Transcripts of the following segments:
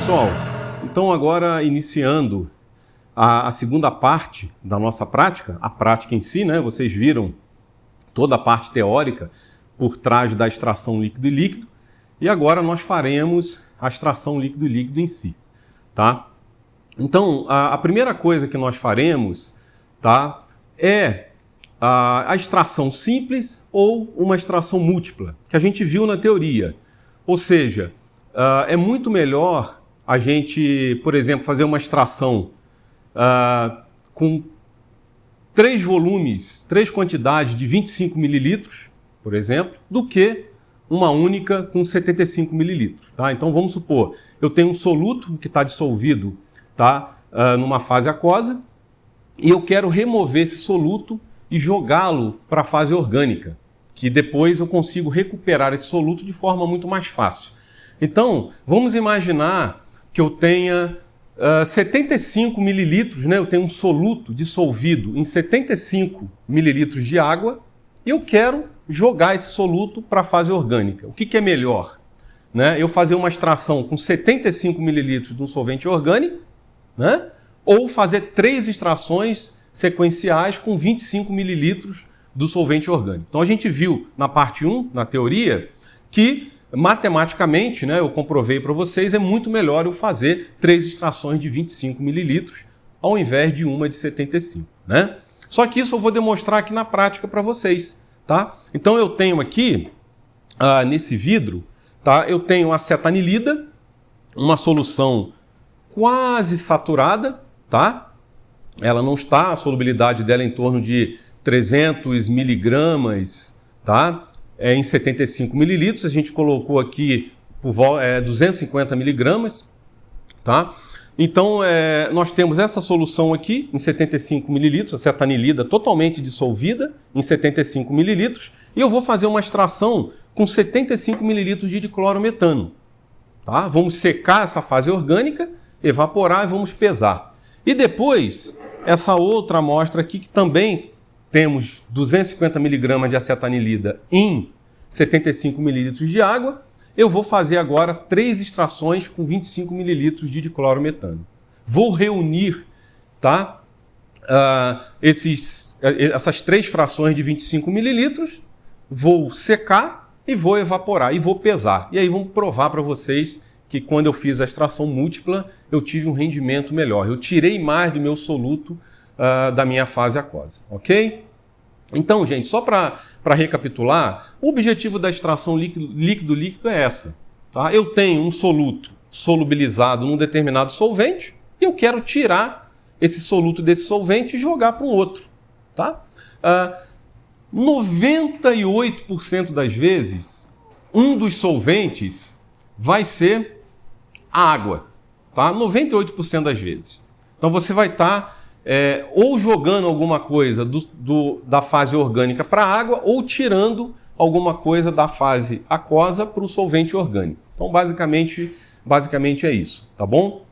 pessoal, então agora iniciando a segunda parte da nossa prática, a prática em si, né? Vocês viram toda a parte teórica por trás da extração líquido e líquido, e agora nós faremos a extração líquido e líquido em si, tá? Então, a primeira coisa que nós faremos, tá, é a extração simples ou uma extração múltipla, que a gente viu na teoria. Ou seja, é muito melhor a gente, por exemplo, fazer uma extração com 3 volumes, 3 quantidades de 25 mililitros, por exemplo, do que uma única com 75 mililitros. Tá? Então vamos supor, eu tenho um soluto que está dissolvido, tá, numa fase aquosa, e eu quero remover esse soluto e jogá-lo para a fase orgânica, que depois eu consigo recuperar esse soluto de forma muito mais fácil. Então, vamos imaginar que eu tenha 75 mililitros, né? Eu tenho um soluto dissolvido em 75 mililitros de água e eu quero jogar esse soluto para a fase orgânica. O que é melhor? Né? Eu fazer uma extração com 75 mililitros de um solvente orgânico, né? Ou fazer 3 extrações sequenciais com 25 mililitros do solvente orgânico. Então a gente viu na parte 1, na teoria, que matematicamente, né, eu comprovei para vocês, é muito melhor eu fazer 3 extrações de 25 mililitros ao invés de uma de 75. Né? Só que isso eu vou demonstrar aqui na prática para vocês. Tá? Então eu tenho aqui, nesse vidro, tá, eu tenho acetanilida, uma solução quase saturada, tá? Ela não está, a solubilidade dela é em torno de 300 miligramas, tá? Em 75 mililitros, a gente colocou aqui por 250 miligramas, tá? Então, nós temos essa solução aqui em 75 mililitros, acetanilida totalmente dissolvida em 75 mililitros, e eu vou fazer uma extração com 75 mililitros de diclorometano, tá? Vamos secar essa fase orgânica, evaporar e vamos pesar. E depois, essa outra amostra aqui, que também temos 250 miligramas de acetanilida em 75 mililitros de água, eu vou fazer agora 3 extrações com 25 mililitros de diclorometano. Vou reunir, tá, essas 3 frações de 25 mililitros, vou secar e vou evaporar e vou pesar. E aí vamos provar para vocês que quando eu fiz a extração múltipla, eu tive um rendimento melhor. Eu tirei mais do meu soluto da minha fase aquosa, ok? Então, gente, só para recapitular, o objetivo da extração líquido-líquido é essa. Tá? Eu tenho um soluto solubilizado num determinado solvente e eu quero tirar esse soluto desse solvente e jogar para um outro. Tá? 98% das vezes, um dos solventes vai ser a água. Tá? 98% das vezes. Então, você vai estar ou jogando alguma coisa da fase orgânica para a água ou tirando alguma coisa da fase aquosa para o solvente orgânico. Então, basicamente é isso, tá bom?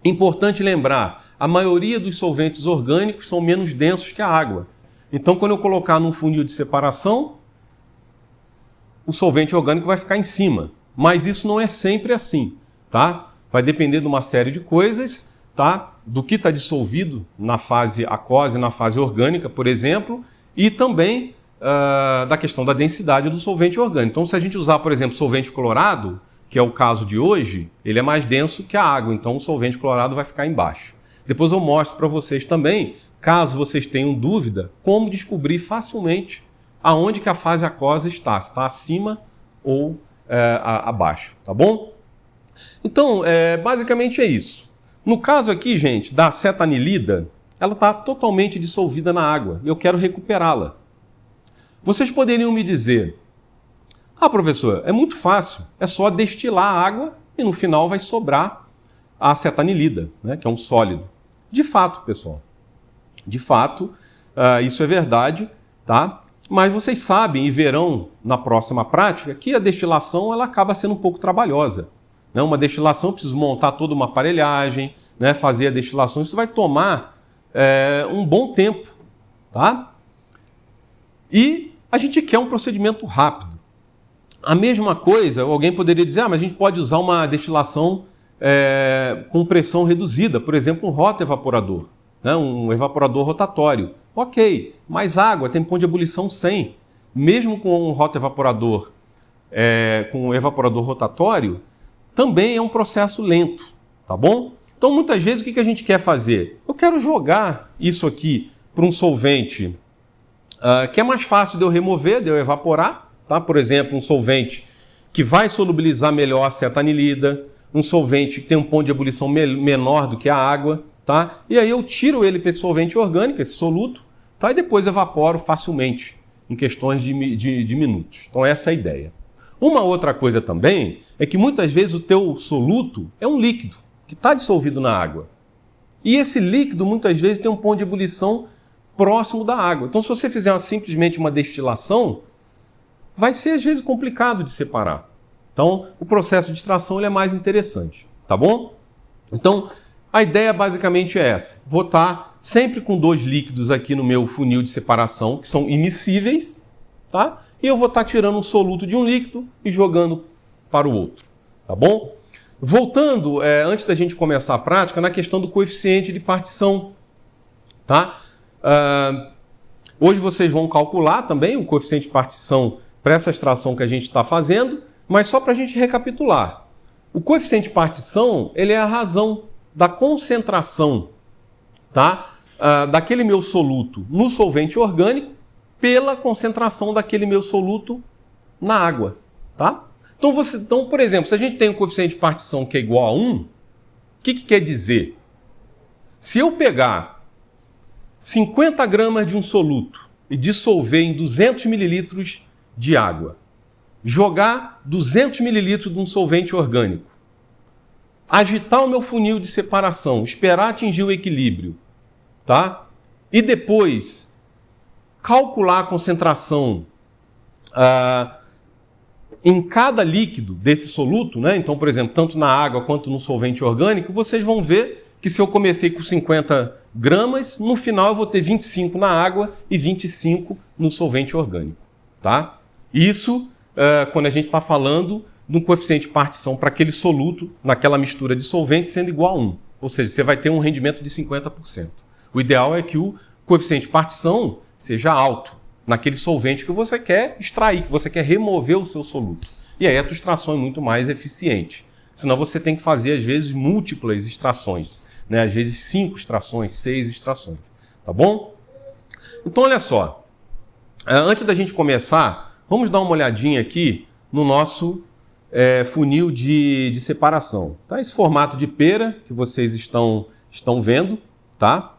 Importante lembrar, a maioria dos solventes orgânicos são menos densos que a água. Então, quando eu colocar num funil de separação, o solvente orgânico vai ficar em cima. Mas isso não é sempre assim, tá? Vai depender de uma série de coisas, tá? Do que está dissolvido na fase aquosa e na fase orgânica, por exemplo, e também da questão da densidade do solvente orgânico. Então, se a gente usar, por exemplo, solvente clorado, que é o caso de hoje, ele é mais denso que a água, então o solvente clorado vai ficar embaixo. Depois eu mostro para vocês também, caso vocês tenham dúvida, como descobrir facilmente aonde que a fase aquosa está, se está acima ou abaixo, tá bom? Então, basicamente é isso. No caso aqui, gente, da acetanilida, ela está totalmente dissolvida na água e eu quero recuperá-la. Vocês poderiam me dizer, professor, é muito fácil, é só destilar a água e no final vai sobrar a acetanilida, né, que é um sólido. De fato, pessoal, de fato, isso é verdade, tá? Mas vocês sabem e verão na próxima prática que a destilação ela acaba sendo um pouco trabalhosa. Né? Uma destilação, eu preciso montar toda uma aparelhagem, né? Fazer a destilação, isso vai tomar um bom tempo, tá? E a gente quer um procedimento rápido. A mesma coisa, alguém poderia dizer, mas a gente pode usar uma destilação com pressão reduzida, por exemplo, um rotaevaporador, né? Um evaporador rotatório. Ok, mas água tem ponto de ebulição 100. Mesmo com um rotaevaporador, com um evaporador rotatório, também é um processo lento, tá bom? Então, muitas vezes, o que a gente quer fazer? Eu quero jogar isso aqui para um solvente que é mais fácil de eu remover, de eu evaporar, tá? Por exemplo, um solvente que vai solubilizar melhor a acetanilida, um solvente que tem um ponto de ebulição menor do que a água, tá? E aí eu tiro ele para esse solvente orgânico, esse soluto, tá? E depois evaporo facilmente, em questões de minutos. Então essa é a ideia. Uma outra coisa também é que muitas vezes o teu soluto é um líquido que está dissolvido na água. E esse líquido muitas vezes tem um ponto de ebulição próximo da água. Então se você fizer simplesmente uma destilação, vai ser às vezes complicado de separar. Então, o processo de extração ele é mais interessante, tá bom? Então, a ideia basicamente é essa. Vou estar sempre com 2 líquidos aqui no meu funil de separação, que são immiscíveis, tá? E eu vou estar tirando um soluto de um líquido e jogando para o outro, tá bom? Voltando, antes da gente começar a prática, na questão do coeficiente de partição, tá? Hoje vocês vão calcular também o coeficiente de partição para essa extração que a gente está fazendo, mas só para a gente recapitular. O coeficiente de partição ele é a razão da concentração, tá? Daquele meu soluto no solvente orgânico pela concentração daquele meu soluto na água, tá? Então, por exemplo, se a gente tem um coeficiente de partição que é igual a 1, o que quer dizer? Se eu pegar 50 gramas de um soluto e dissolver em 200 mililitros de água, jogar 200 mililitros de um solvente orgânico, agitar o meu funil de separação, esperar atingir o equilíbrio, tá? E depois calcular a concentração em cada líquido desse soluto, né? Então, por exemplo, tanto na água quanto no solvente orgânico, vocês vão ver que se eu comecei com 50 gramas, no final eu vou ter 25 na água e 25 no solvente orgânico, tá? Isso quando a gente está falando de um coeficiente de partição para aquele soluto, naquela mistura de solvente, sendo igual a 1. Ou seja, você vai ter um rendimento de 50%. O ideal é que o coeficiente de partição seja alto naquele solvente que você quer extrair, que você quer remover o seu soluto. E aí a tua extração é muito mais eficiente. Senão você tem que fazer, às vezes, múltiplas extrações, né? Às vezes 5 extrações, 6 extrações. Tá bom? Então, olha só. Antes da gente começar, vamos dar uma olhadinha aqui no nosso funil de separação. Tá? Esse formato de pera que vocês estão vendo, tá?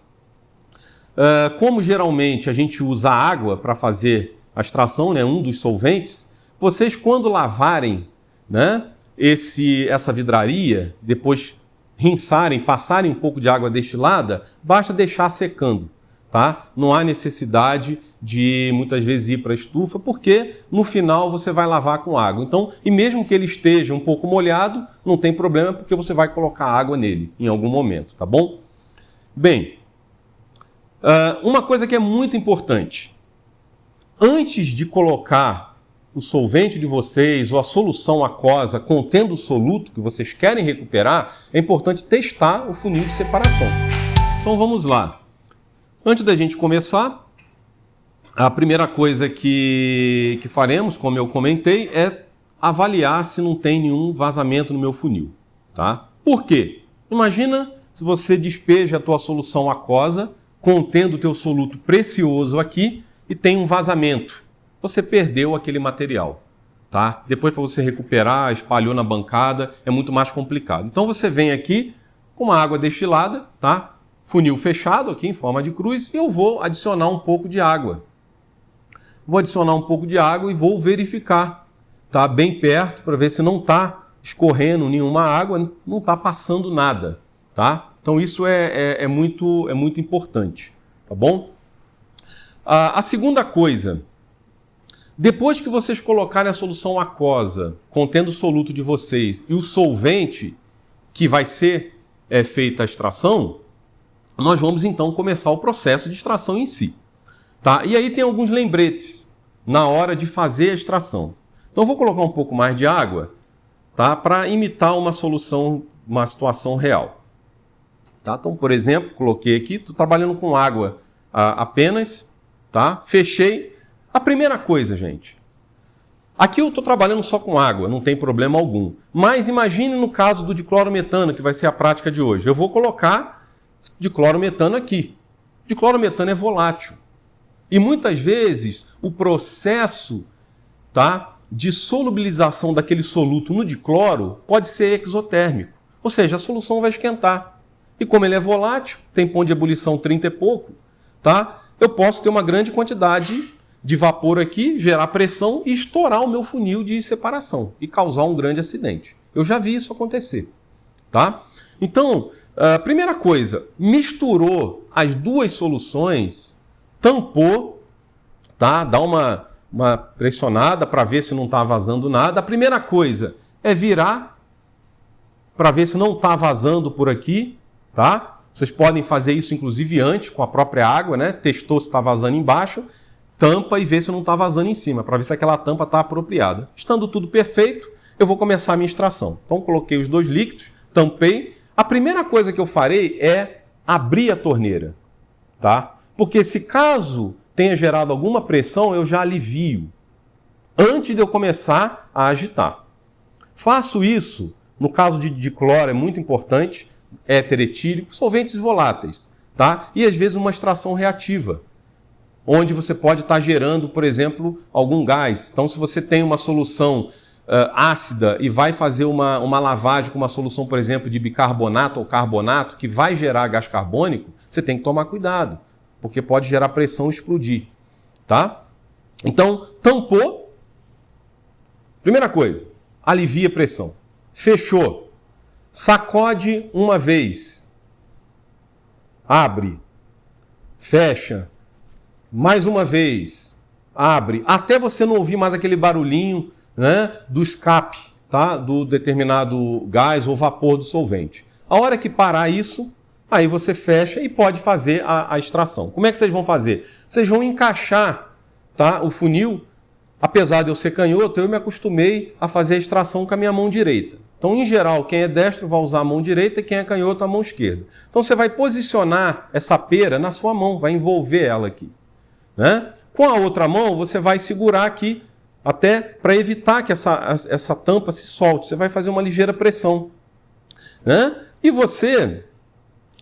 Como geralmente a gente usa água para fazer a extração, né, um dos solventes, vocês quando lavarem, né, essa vidraria, depois rinçarem, passarem um pouco de água destilada, basta deixar secando, tá? Não há necessidade de muitas vezes ir para a estufa, porque no final você vai lavar com água. Então, e mesmo que ele esteja um pouco molhado, não tem problema, porque você vai colocar água nele em algum momento, tá bom? Bem, uma coisa que é muito importante, antes de colocar o solvente de vocês ou a solução aquosa contendo o soluto que vocês querem recuperar, é importante testar o funil de separação. Então vamos lá. Antes da gente começar, a primeira coisa que faremos, como eu comentei, é avaliar se não tem nenhum vazamento no meu funil, tá? Por quê? Imagina se você despeja a tua solução aquosa contendo o teu soluto precioso aqui e tem um vazamento. Você perdeu aquele material, tá? Depois para você recuperar, espalhou na bancada, é muito mais complicado. Então você vem aqui com uma água destilada, tá? Funil fechado aqui em forma de cruz e eu vou adicionar um pouco de água. Vou adicionar um pouco de água e vou verificar, tá? Bem perto para ver se não está escorrendo nenhuma água, não está passando nada, tá? Então isso é muito importante, tá bom? A segunda coisa, depois que vocês colocarem a solução aquosa contendo o soluto de vocês e o solvente que vai ser feita a extração, nós vamos então começar o processo de extração em si. Tá? E aí tem alguns lembretes na hora de fazer a extração. Então eu vou colocar um pouco mais de água, tá? Para imitar uma solução uma situação real. Tá? Então, por exemplo, coloquei aqui, estou trabalhando com água apenas, tá? Fechei. A primeira coisa, gente, aqui eu estou trabalhando só com água, não tem problema algum. Mas imagine no caso do diclorometano, que vai ser a prática de hoje. Eu vou colocar diclorometano aqui. Diclorometano é volátil. E muitas vezes o processo, tá, de solubilização daquele soluto no dicloro pode ser exotérmico. Ou seja, a solução vai esquentar. E como ele é volátil, tem ponto de ebulição 30 e pouco, tá? Eu posso ter uma grande quantidade de vapor aqui, gerar pressão e estourar o meu funil de separação e causar um grande acidente. Eu já vi isso acontecer, tá? Então, a primeira coisa, misturou as duas soluções, tampou, tá? Dá uma pressionada para ver se não está vazando nada. A primeira coisa é virar para ver se não está vazando por aqui, tá? Vocês podem fazer isso inclusive antes com a própria água, né? Testou se está vazando embaixo, tampa e vê se não está vazando em cima, para ver se aquela tampa está apropriada. Estando tudo perfeito, eu vou começar a minha extração. Então, coloquei os dois líquidos, tampei. A primeira coisa que eu farei é abrir a torneira, tá? Porque se caso tenha gerado alguma pressão, eu já alivio, antes de eu começar a agitar. Faço isso, no caso de dicloro é muito importante, éter etílico, solventes voláteis, tá? E às vezes uma extração reativa, onde você pode estar gerando, por exemplo, algum gás. Então, se você tem uma solução ácida e vai fazer uma lavagem com uma solução, por exemplo, de bicarbonato ou carbonato, que vai gerar gás carbônico, você tem que tomar cuidado, porque pode gerar pressão e explodir, tá? Então, tampou. Primeira coisa, alivia a pressão. Fechou. Sacode uma vez. Abre. Fecha. Mais uma vez, abre, até você não ouvir mais aquele barulhinho, né, do escape, tá, do determinado gás ou vapor do solvente. A hora que parar isso, aí você fecha e pode fazer a extração. Como é que vocês vão fazer? Vocês vão encaixar, tá, o funil. Apesar de eu ser canhoto, eu me acostumei a fazer a extração com a minha mão direita. Então, em geral, quem é destro vai usar a mão direita e quem é canhoto a mão esquerda. Então, você vai posicionar essa pera na sua mão, vai envolver ela aqui, né? Com a outra mão, você vai segurar aqui, até para evitar que essa tampa se solte. Você vai fazer uma ligeira pressão, né? E você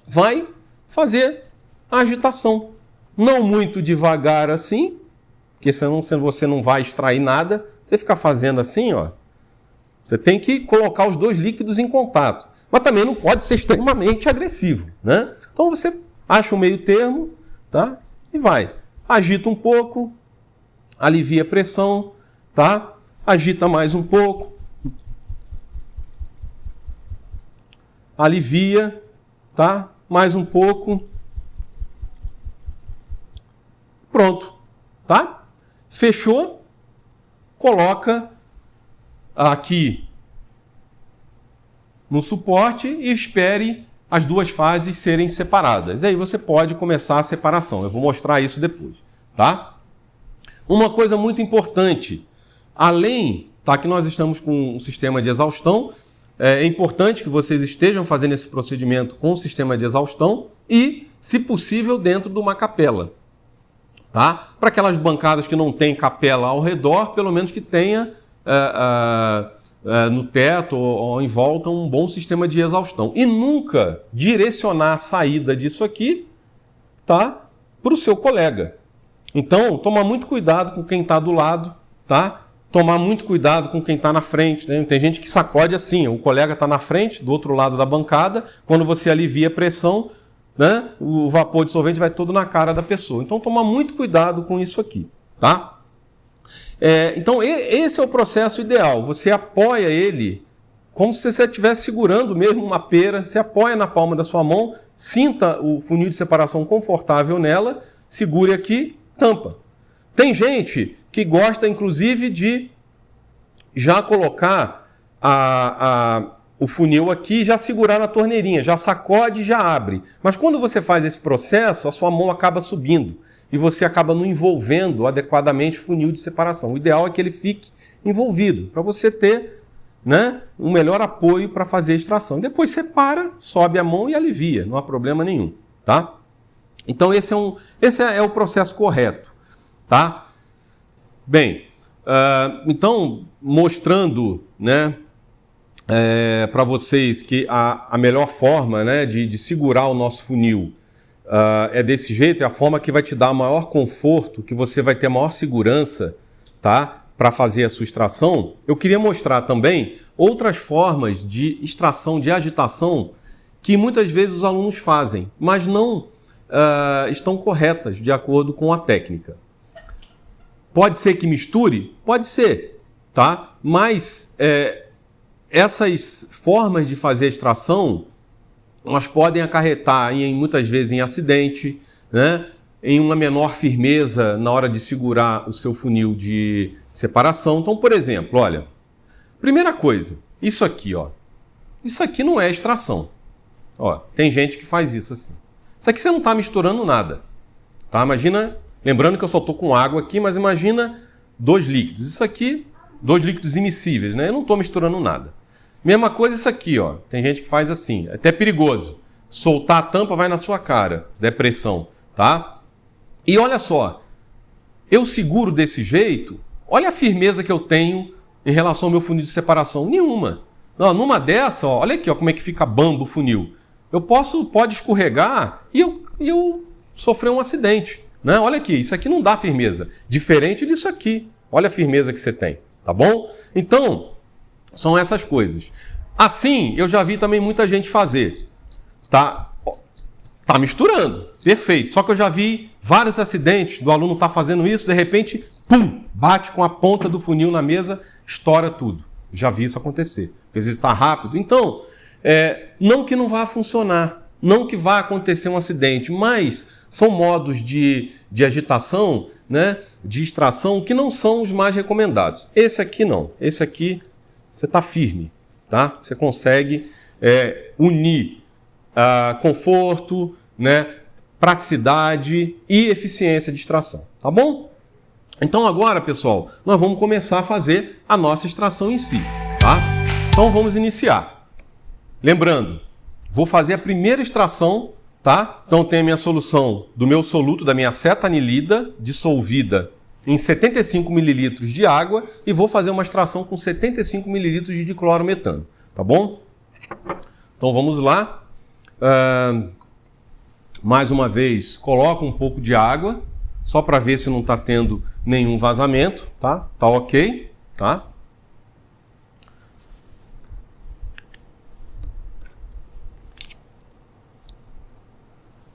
vai fazer a agitação. Não muito devagar assim, porque senão você não vai extrair nada. Você ficar fazendo assim, ó, você tem que colocar os dois líquidos em contato. Mas também não pode ser extremamente agressivo, né? Então você acha um meio termo, tá? E vai. Agita um pouco, alivia a pressão, tá? Agita mais um pouco, alivia, tá? Mais um pouco. Pronto, tá? Fechou? Coloca aqui no suporte e espere as duas fases serem separadas. Aí você pode começar a separação. Eu vou mostrar isso depois, tá? Uma coisa muito importante, além, tá, que nós estamos com um sistema de exaustão, é importante que vocês estejam fazendo esse procedimento com o sistema de exaustão e, se possível, dentro de uma capela, tá? Para aquelas bancadas que não tem capela ao redor, pelo menos que tenha no teto ou em volta um bom sistema de exaustão. E nunca direcionar a saída disso aqui, tá, para o seu colega. Então, toma muito cuidado com quem está do lado, tá? Tomar muito cuidado com quem está na frente, né? Tem gente que sacode assim, o colega está na frente, do outro lado da bancada, quando você alivia a pressão, né, o vapor de solvente vai todo na cara da pessoa. Então, toma muito cuidado com isso aqui, tá? Então, esse é o processo ideal. Você apoia ele como se você estivesse segurando mesmo uma pera, você apoia na palma da sua mão, sinta o funil de separação confortável nela, segure aqui, tampa. Tem gente que gosta, inclusive, de já colocar o funil aqui e já segurar na torneirinha, já sacode e já abre. Mas quando você faz esse processo, a sua mão acaba subindo e você acaba não envolvendo adequadamente o funil de separação. O ideal é que ele fique envolvido, para você ter né, um melhor apoio para fazer a extração. Depois separa, sobe a mão e alivia, não há problema nenhum, tá? Então esse é o processo correto, tá? Bem, então mostrando, né, para vocês que a melhor forma, né, de segurar o nosso funil é desse jeito, é a forma que vai te dar maior conforto, que você vai ter maior segurança, tá, para fazer a sua extração. Eu queria mostrar também outras formas de extração, de agitação, que muitas vezes os alunos fazem, mas não estão corretas de acordo com a técnica. Pode ser que misture? Pode ser, tá? Mas essas formas de fazer a extração, elas podem acarretar muitas vezes em acidente, né? Em uma menor firmeza na hora de segurar o seu funil de separação. Então, por exemplo, olha, primeira coisa, isso aqui, ó, isso aqui não é extração. Ó, tem gente que faz isso assim. Isso aqui você não está misturando nada, tá? Imagina, lembrando que eu só estou com água aqui, mas imagina dois líquidos. Isso aqui, dois líquidos immiscíveis, né? Eu não estou misturando nada. Mesma coisa isso aqui, ó. Tem gente que faz assim, é até perigoso. Soltar a tampa vai na sua cara, depressão, tá? E olha só, eu seguro desse jeito, olha a firmeza que eu tenho em relação ao meu funil de separação. Nenhuma. Não, numa dessa, ó, olha aqui, ó, como é que fica bambo o funil. Pode escorregar e eu sofrer um acidente, né? Olha aqui, isso aqui não dá firmeza. Diferente disso aqui. Olha a firmeza que você tem, tá bom? Então, são essas coisas. Assim, eu já vi também muita gente fazer. Tá misturando, perfeito. Só que eu já vi vários acidentes do aluno estar fazendo isso, de repente, pum, bate com a ponta do funil na mesa, estoura tudo. Já vi isso acontecer. Às vezes está rápido. Então, não que não vá funcionar, não que vá acontecer um acidente, mas são modos de agitação, né, de extração, que não são os mais recomendados. Esse aqui não. Esse aqui, você está firme, tá? Você consegue unir conforto, né, praticidade e eficiência de extração, tá bom? Então agora, pessoal, nós vamos começar a fazer a nossa extração em si, tá? Então vamos iniciar. Lembrando, vou fazer a primeira extração, tá? Então tem a minha solução do meu soluto, da minha acetanilida, dissolvida em 75 ml de água, e vou fazer uma extração com 75 ml de diclorometano, tá bom? Então vamos lá. Mais uma vez, coloco um pouco de água, só para ver se não está tendo nenhum vazamento, tá? Tá ok, tá?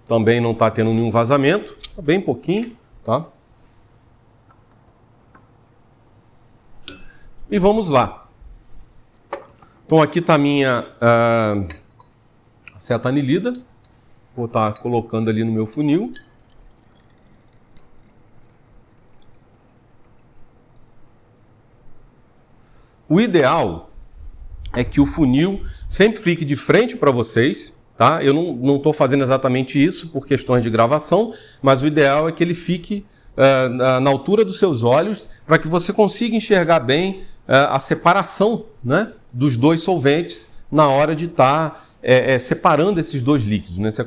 Também não está tendo nenhum vazamento, tá bem pouquinho, tá? E vamos lá. Então aqui está a minha acetanilida. Vou estar colocando ali no meu funil. O ideal é que o funil sempre fique de frente para vocês, tá? Eu não estou fazendo exatamente isso por questões de gravação, mas o ideal é que ele fique na altura dos seus olhos, para que você consiga enxergar bem a separação, né, dos dois solventes na hora de estar separando esses dois líquidos, né? Você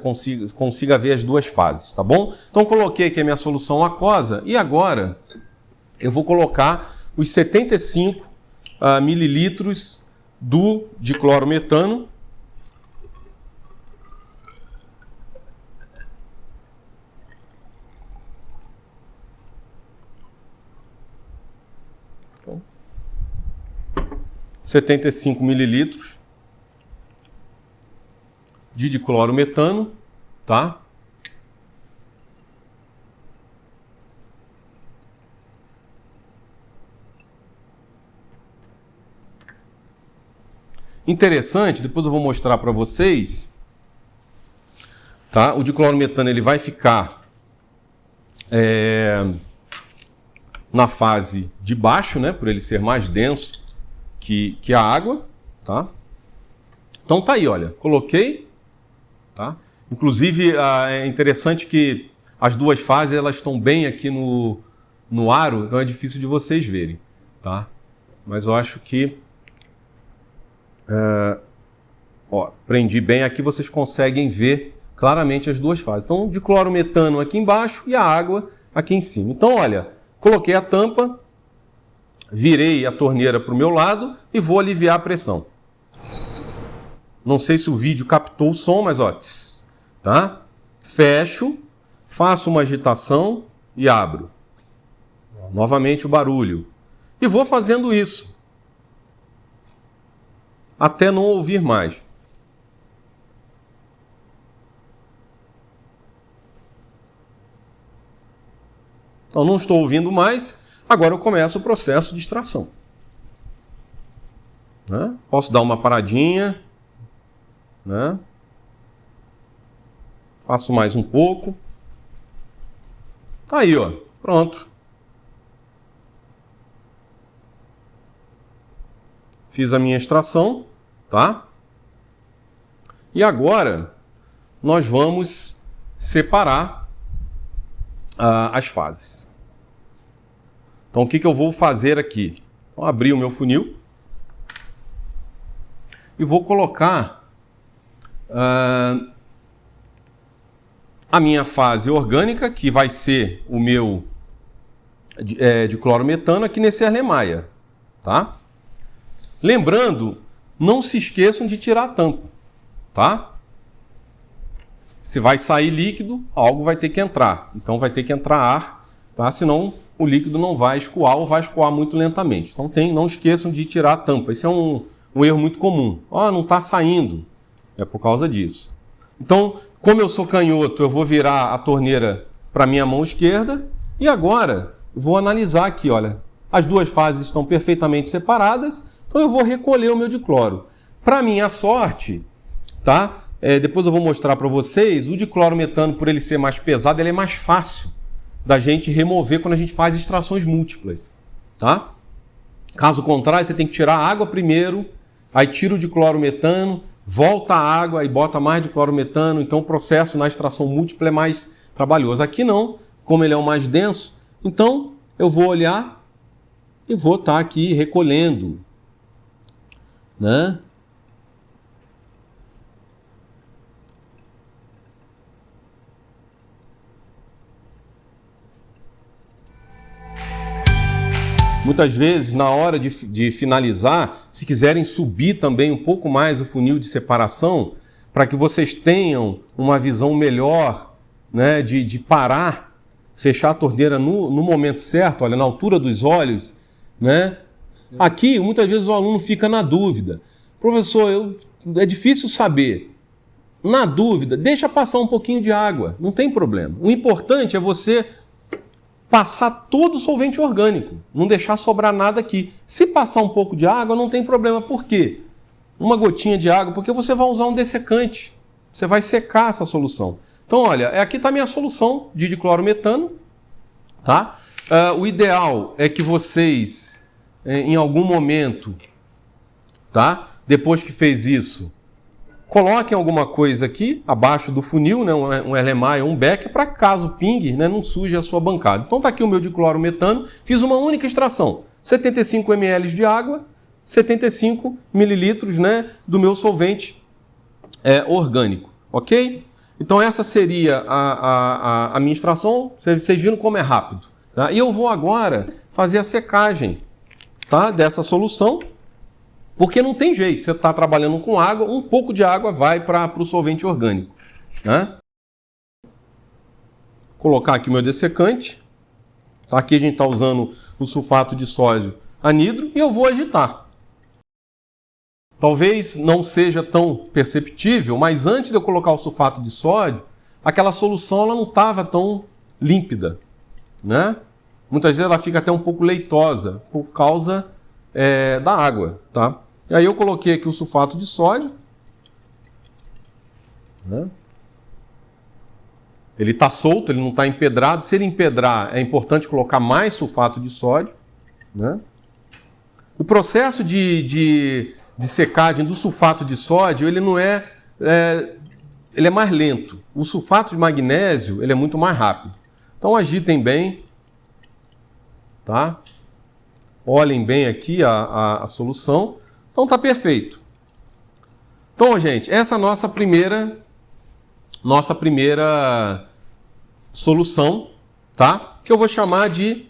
consiga ver as duas fases, tá bom? Então coloquei aqui a minha solução aquosa e agora eu vou colocar os 75 mililitros do diclorometano. Então, 75 mililitros de diclorometano, tá? Interessante, depois eu vou mostrar para vocês, tá? O diclorometano ele vai ficar na fase de baixo, né? Por ele ser mais denso que a água, tá? Então tá aí, olha, coloquei. Tá? Inclusive, é interessante que as duas fases elas estão bem aqui no aro, então é difícil de vocês verem. Tá? Mas eu acho que Ó, prendi bem, aqui vocês conseguem ver claramente as duas fases. Então, diclorometano aqui embaixo e a água aqui em cima. Então, olha, coloquei a tampa, virei a torneira para o meu lado e vou aliviar a pressão. Não sei se o vídeo captou o som, mas ó, tss, tá? Fecho, faço uma agitação e abro. Novamente o barulho. E vou fazendo isso até não ouvir mais. Então não estou ouvindo mais, agora eu começo o processo de extração. Né? Posso dar uma paradinha, né? Faço mais um pouco. Tá aí, ó, pronto. Fiz a minha extração, tá? E agora nós vamos separar as fases. Então, o que eu vou fazer aqui? Vou abrir o meu funil e vou colocar a minha fase orgânica, que vai ser o meu diclorometano, aqui nesse Erlenmeyer, tá? Lembrando, não se esqueçam de tirar a tampa, tá? Se vai sair líquido, algo vai ter que entrar. Então vai ter que entrar ar, tá? Senão o líquido não vai escoar ou vai escoar muito lentamente. Então não esqueçam de tirar a tampa. Esse é um erro muito comum. Ó, não está saindo. É por causa disso. Então, como eu sou canhoto, eu vou virar a torneira para a minha mão esquerda. E agora, vou analisar aqui, olha. As duas fases estão perfeitamente separadas. Então eu vou recolher o meu dicloro. Para minha sorte, tá? Depois eu vou mostrar para vocês, o diclorometano, por ele ser mais pesado, ele é mais fácil da gente remover quando a gente faz extrações múltiplas, tá? Caso contrário, você tem que tirar a água primeiro, aí tira o diclorometano, volta a água e bota mais diclorometano, então o processo na extração múltipla é mais trabalhoso. Aqui não, como ele é o mais denso, então eu vou olhar e vou estar aqui recolhendo, né? Muitas vezes, na hora de finalizar, se quiserem subir também um pouco mais o funil de separação, para que vocês tenham uma visão melhor, né, de parar, fechar a torneira no momento certo, olha, na altura dos olhos, né? Aqui, muitas vezes o aluno fica na dúvida. Professor, é difícil saber. Na dúvida, deixa passar um pouquinho de água, não tem problema. O importante é você passar todo o solvente orgânico, não deixar sobrar nada aqui. Se passar um pouco de água, não tem problema. Por quê? Uma gotinha de água, porque você vai usar um dessecante. Você vai secar essa solução. Então, olha, aqui está a minha solução de diclorometano, tá? O ideal é que vocês, em algum momento, tá? Depois que fez isso, coloquem alguma coisa aqui, abaixo do funil, né, um Erlenmeyer, um Becker, para caso pingue, né, não suje a sua bancada. Então está aqui o meu diclorometano, fiz uma única extração, 75 ml de água, 75 mililitros, né, do meu solvente orgânico, ok? Então essa seria a minha extração, vocês viram como é rápido. Tá? E eu vou agora fazer a secagem, tá, dessa solução, porque não tem jeito, você está trabalhando com água, um pouco de água vai para o solvente orgânico. Né? Colocar aqui o meu dessecante. Aqui a gente está usando o sulfato de sódio anidro e eu vou agitar. Talvez não seja tão perceptível, mas antes de eu colocar o sulfato de sódio, aquela solução ela não estava tão límpida. Né? Muitas vezes ela fica até um pouco leitosa por causa da água. Tá? E aí eu coloquei aqui o sulfato de sódio. Né? Ele está solto, ele não está empedrado. Se ele empedrar, é importante colocar mais sulfato de sódio. Né? O processo de secagem do sulfato de sódio, ele não ele é mais lento. O sulfato de magnésio, ele é muito mais rápido. Então agitem bem. Tá? Olhem bem aqui a solução. Então está perfeito. Então, gente, essa é a nossa primeira solução, tá? Que eu vou chamar de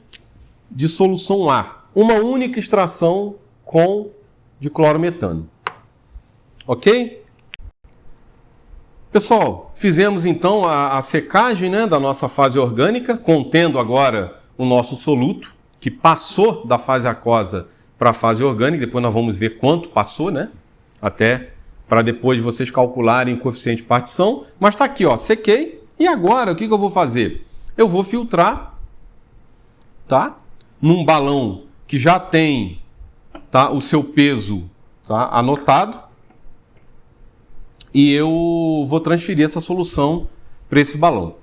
solução A. Uma única extração com diclorometano. Ok? Pessoal, fizemos então a secagem, né, da nossa fase orgânica, contendo agora o nosso soluto, que passou da fase aquosa para a fase orgânica. Depois nós vamos ver quanto passou, né? Até para depois vocês calcularem o coeficiente de partição. Mas está aqui, ó, sequei. E agora o que eu vou fazer? Eu vou filtrar, tá? Num balão que já tem, tá, o seu peso, tá, anotado. E eu vou transferir essa solução para esse balão.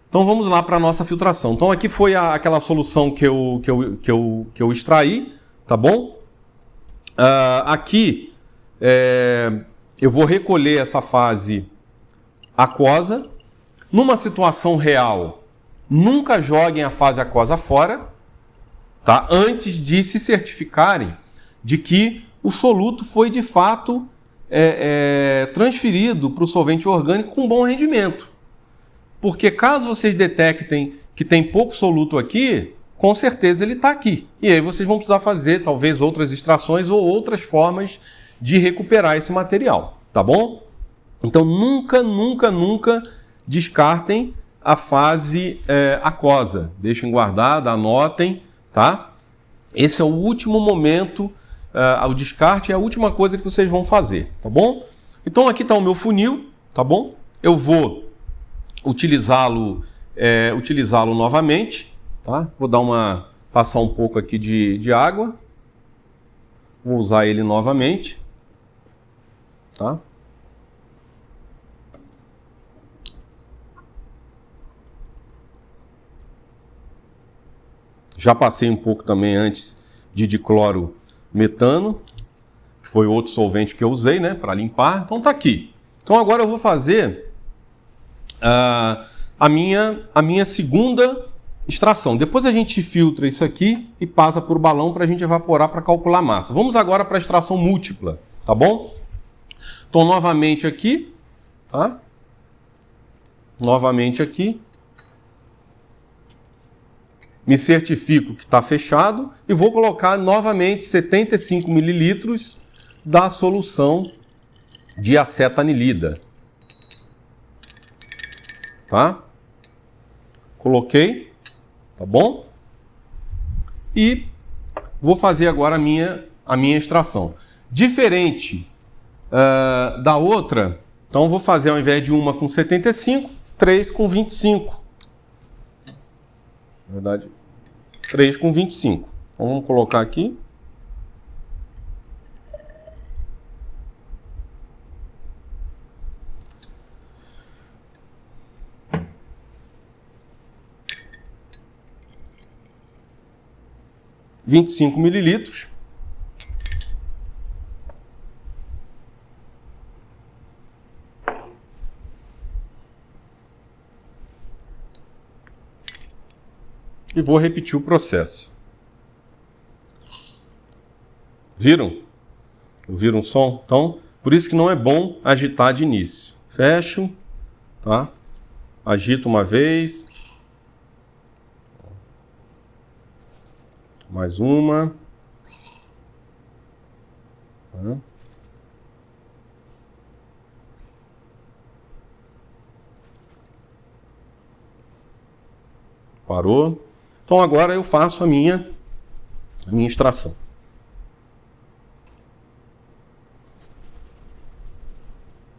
Então vamos lá para a nossa filtração. Então aqui foi aquela solução que eu extraí, tá bom? Aqui eu vou recolher essa fase aquosa. Numa situação real, nunca joguem a fase aquosa fora, tá? Antes de se certificarem de que o soluto foi de fato transferido para o solvente orgânico com bom rendimento. Porque caso vocês detectem que tem pouco soluto aqui, com certeza ele está aqui. E aí vocês vão precisar fazer talvez outras extrações ou outras formas de recuperar esse material, tá bom? Então nunca descartem a fase aquosa. Deixem guardada, anotem, tá? Esse é o último momento, o descarte é a última coisa que vocês vão fazer, tá bom? Então aqui está o meu funil, tá bom? Eu vou utilizá-lo novamente, tá? Vou passar um pouco aqui de água. Vou usar ele novamente, tá? Já passei um pouco também antes de diclorometano, que foi outro solvente que eu usei, né, para limpar. Então tá aqui. Então agora eu vou fazer a minha segunda extração. Depois a gente filtra isso aqui e passa por balão para a gente evaporar para calcular a massa. Vamos agora para a extração múltipla, tá bom? Então novamente aqui, tá? Novamente aqui. Me certifico que está fechado e vou colocar novamente 75 mililitros da solução de acetanilida. Tá? Coloquei, tá bom? E vou fazer agora a minha extração. Diferente da outra, então vou fazer ao invés de uma com 75, 3 com 25. Na verdade, 3 com 25. Então vamos colocar aqui. ...25 mililitros. E vou repetir o processo. Viram? Ouviram o som? Então, por isso que não é bom agitar de início. Fecho, tá? Agito uma vez. Mais uma. Tá? Parou. Então agora eu faço a minha extração.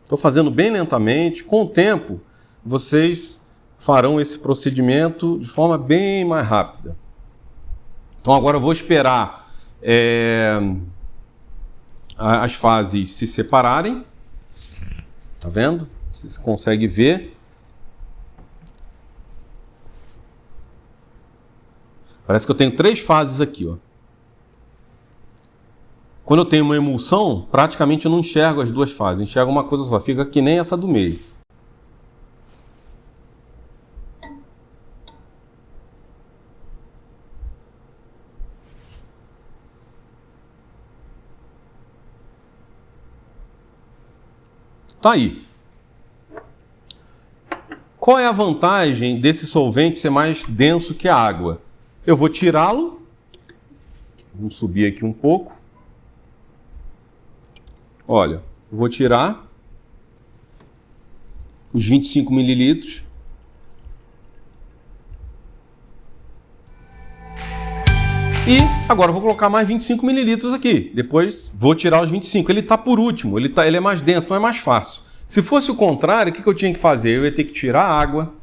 Estou fazendo bem lentamente. Com o tempo, vocês farão esse procedimento de forma bem mais rápida. Então agora eu vou esperar as fases se separarem. Tá vendo? Vocês conseguem ver. Parece que eu tenho 3 fases aqui, ó. Quando eu tenho uma emulsão, praticamente eu não enxergo as 2 fases, enxergo uma coisa só, fica que nem essa do meio. Tá aí. Qual é a vantagem desse solvente ser mais denso que a água? Eu vou tirá-lo. Vamos subir aqui um pouco. Olha, vou tirar os 25 mililitros. E agora eu vou colocar mais 25 mililitros aqui. Depois vou tirar os 25. Ele está por último, ele é mais denso, então é mais fácil. Se fosse o contrário, o que eu tinha que fazer? Eu ia ter que tirar a água,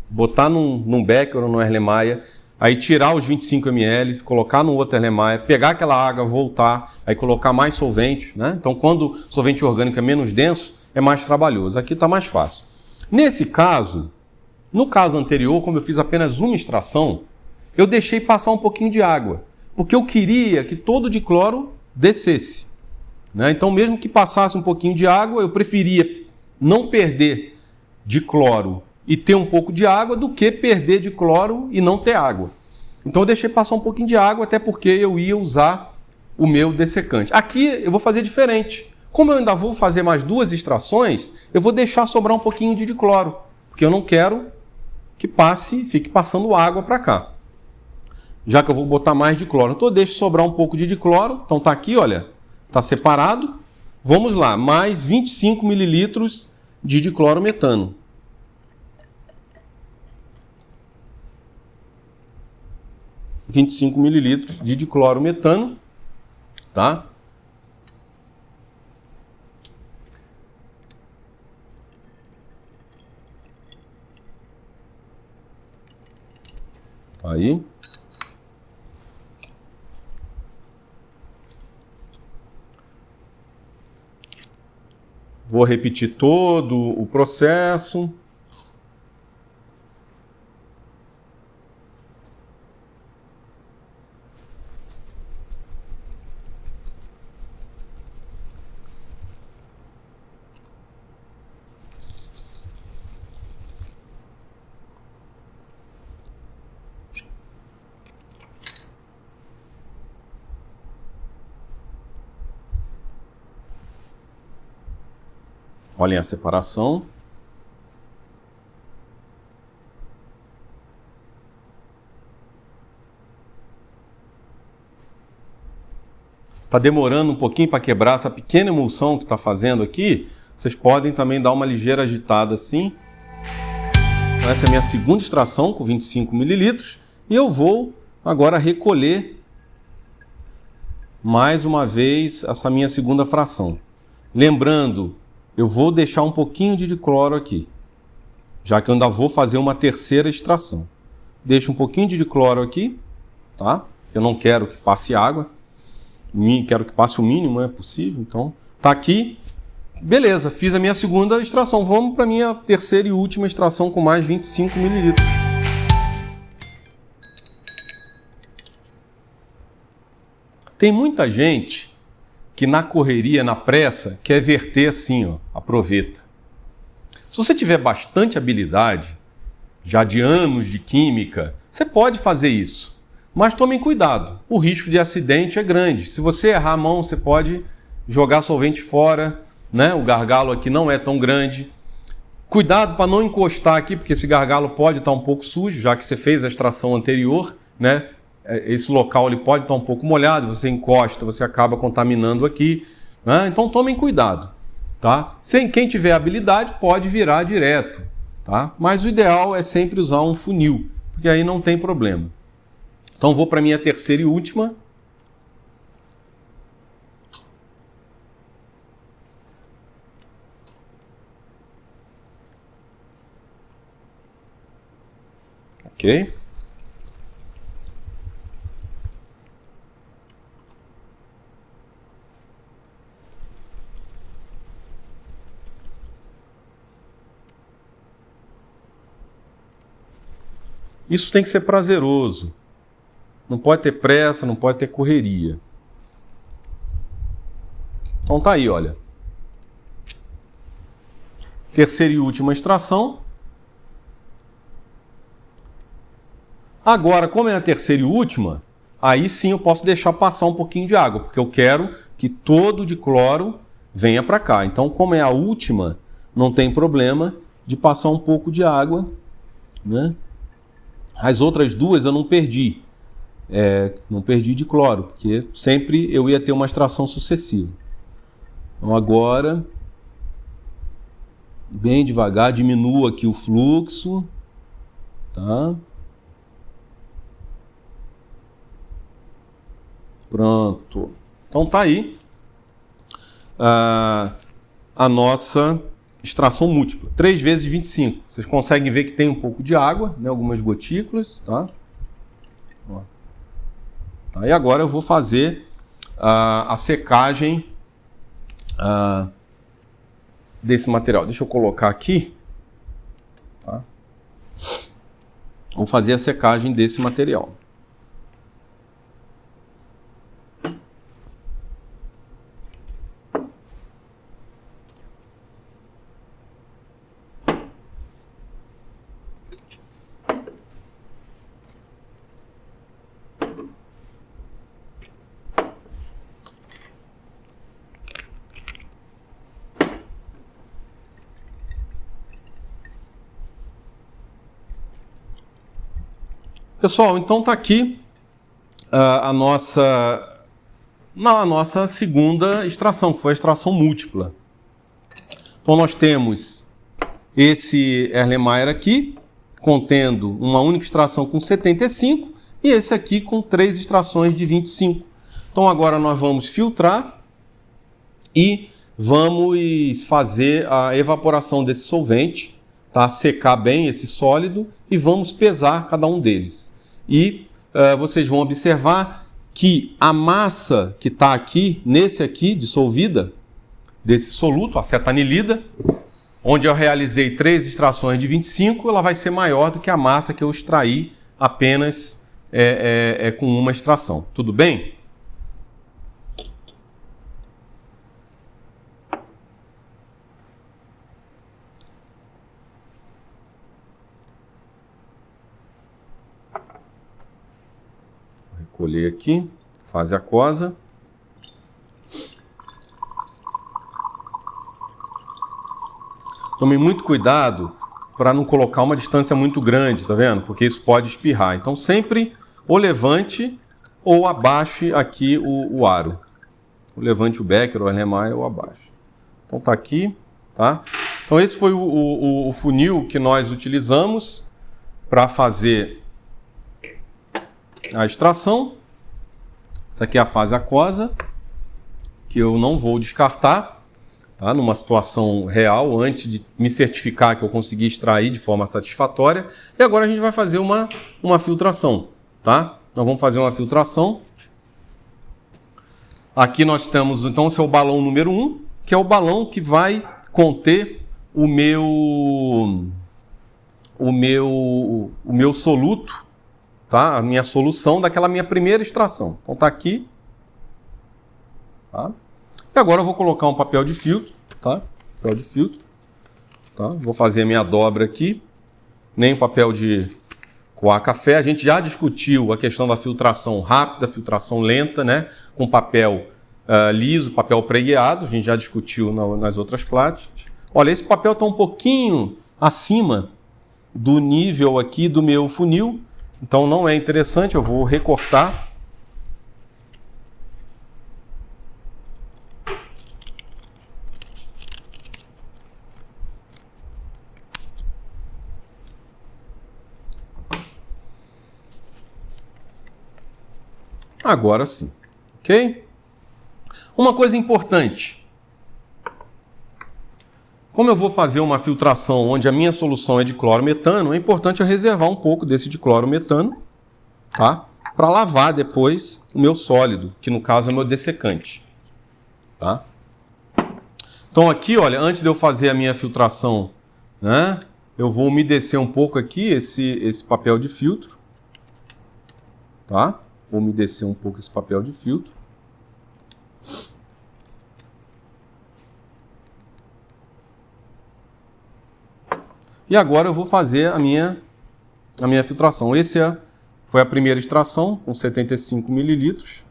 botar num becker ou num Erlenmeyer, aí tirar os 25 ml, colocar no outro Erlenmeyer, pegar aquela água, voltar, aí colocar mais solvente, né? Então, quando o solvente orgânico é menos denso, é mais trabalhoso. Aqui está mais fácil. Nesse caso, no caso anterior, como eu fiz apenas uma extração, eu deixei passar um pouquinho de água, porque eu queria que todo o dicloro descesse, né? Então, mesmo que passasse um pouquinho de água, eu preferia não perder de cloro e ter um pouco de água do que perder de cloro e não ter água. Então eu deixei passar um pouquinho de água, até porque eu ia usar o meu dessecante. Aqui eu vou fazer diferente. Como eu ainda vou fazer mais 2 extrações, eu vou deixar sobrar um pouquinho de dicloro, porque eu não quero que fique passando água para cá. Já que eu vou botar mais dicloro, então eu deixo sobrar um pouco de dicloro. Então tá aqui, olha, tá separado. Vamos lá, mais 25 mililitros de diclorometano. Mililitros de diclorometano, tá? Aí. Vou repetir todo o processo. Olhem a separação. Está demorando um pouquinho para quebrar essa pequena emulsão que está fazendo aqui. Vocês podem também dar uma ligeira agitada assim. Então, essa é a minha segunda extração com 25 mililitros. E eu vou agora recolher mais uma vez essa minha segunda fração. Lembrando, eu vou deixar um pouquinho de dicloro aqui, já que eu ainda vou fazer uma terceira extração. Deixo um pouquinho de dicloro aqui, tá? Eu não quero que passe água, quero que passe o mínimo, é possível, então tá aqui. Beleza, fiz a minha segunda extração. Vamos para a minha terceira e última extração com mais 25 mililitros. Tem muita gente que na correria, na pressa, quer verter assim, ó, a proveta. Se você tiver bastante habilidade, já de anos de química, você pode fazer isso. Mas tomem cuidado, o risco de acidente é grande. Se você errar a mão, você pode jogar solvente fora, né? O gargalo aqui não é tão grande. Cuidado para não encostar aqui, porque esse gargalo pode estar um pouco sujo, já que você fez a extração anterior, né? Esse local ele pode estar um pouco molhado, você encosta, você acaba contaminando aqui, né? Então tomem cuidado, tá? Quem tiver habilidade pode virar direto, tá? Mas o ideal é sempre usar um funil, porque aí não tem problema. Então vou para a minha terceira e última. Ok? Isso tem que ser prazeroso. Não pode ter pressa, não pode ter correria. Então tá aí, olha. Terceira e última extração. Agora, como é a terceira e última, aí sim eu posso deixar passar um pouquinho de água, porque eu quero que todo o dicloro venha para cá. Então, como é a última, não tem problema de passar um pouco de água, né? As outras duas eu não perdi. Não perdi de cloro, porque sempre eu ia ter uma extração sucessiva. Então agora, bem devagar, diminuo aqui o fluxo, tá? Pronto. Então tá aí a nossa extração múltipla. 3 vezes 25. Vocês conseguem ver que tem um pouco de água, né? Algumas gotículas, tá? Ó. Tá, e agora eu vou fazer a secagem desse material. Deixa eu colocar aqui. Tá? Vou fazer a secagem desse material. Pessoal, então está aqui a nossa segunda extração, que foi a extração múltipla. Então nós temos esse Erlenmeyer aqui, contendo uma única extração com 75, e esse aqui com 3 extrações de 25. Então agora nós vamos filtrar e vamos fazer a evaporação desse solvente, tá? Secar bem esse sólido e vamos pesar cada um deles. E vocês vão observar que a massa que está aqui, nesse aqui, dissolvida, desse soluto, acetanilida, onde eu realizei 3 extrações de 25, ela vai ser maior do que a massa que eu extraí apenas com uma extração. Tudo bem? Recolher aqui, fase aquosa. Tome muito cuidado para não colocar uma distância muito grande, tá vendo? Porque isso pode espirrar. Então sempre ou levante ou abaixe aqui o aro. Ou levante o becker ou o Erlenmeyer ou abaixe. Então tá aqui, tá? Então esse foi o funil que nós utilizamos para fazer a extração. Essa aqui é a fase aquosa, que eu não vou descartar, tá? Numa situação real, antes de me certificar que eu consegui extrair de forma satisfatória. E agora a gente vai fazer uma filtração, tá? Nós vamos fazer uma filtração. Aqui nós temos, então, esse é o balão número 1, que é o balão que vai conter o meu soluto, tá? A minha solução daquela minha primeira extração. Então tá aqui. Tá? E agora eu vou colocar um papel de filtro, tá? Papel de filtro. Tá? Vou fazer a minha dobra aqui. Nem papel de coar café. A gente já discutiu a questão da filtração rápida, filtração lenta, né? Com papel liso, papel pregueado. A gente já discutiu nas outras práticas. Olha, esse papel está um pouquinho acima do nível aqui do meu funil. Então não é interessante, eu vou recortar. Agora sim, ok? Uma coisa importante. Como eu vou fazer uma filtração onde a minha solução é de clorometano, é importante eu reservar um pouco desse de clorometano, tá? Para lavar depois o meu sólido, que no caso é o meu dessecante, tá? Então aqui, olha, antes de eu fazer a minha filtração, né, eu vou umedecer um pouco aqui esse papel de filtro, tá? Vou umedecer um pouco esse papel de filtro. E agora eu vou fazer a minha filtração. Foi a primeira extração, com 75 mililitros.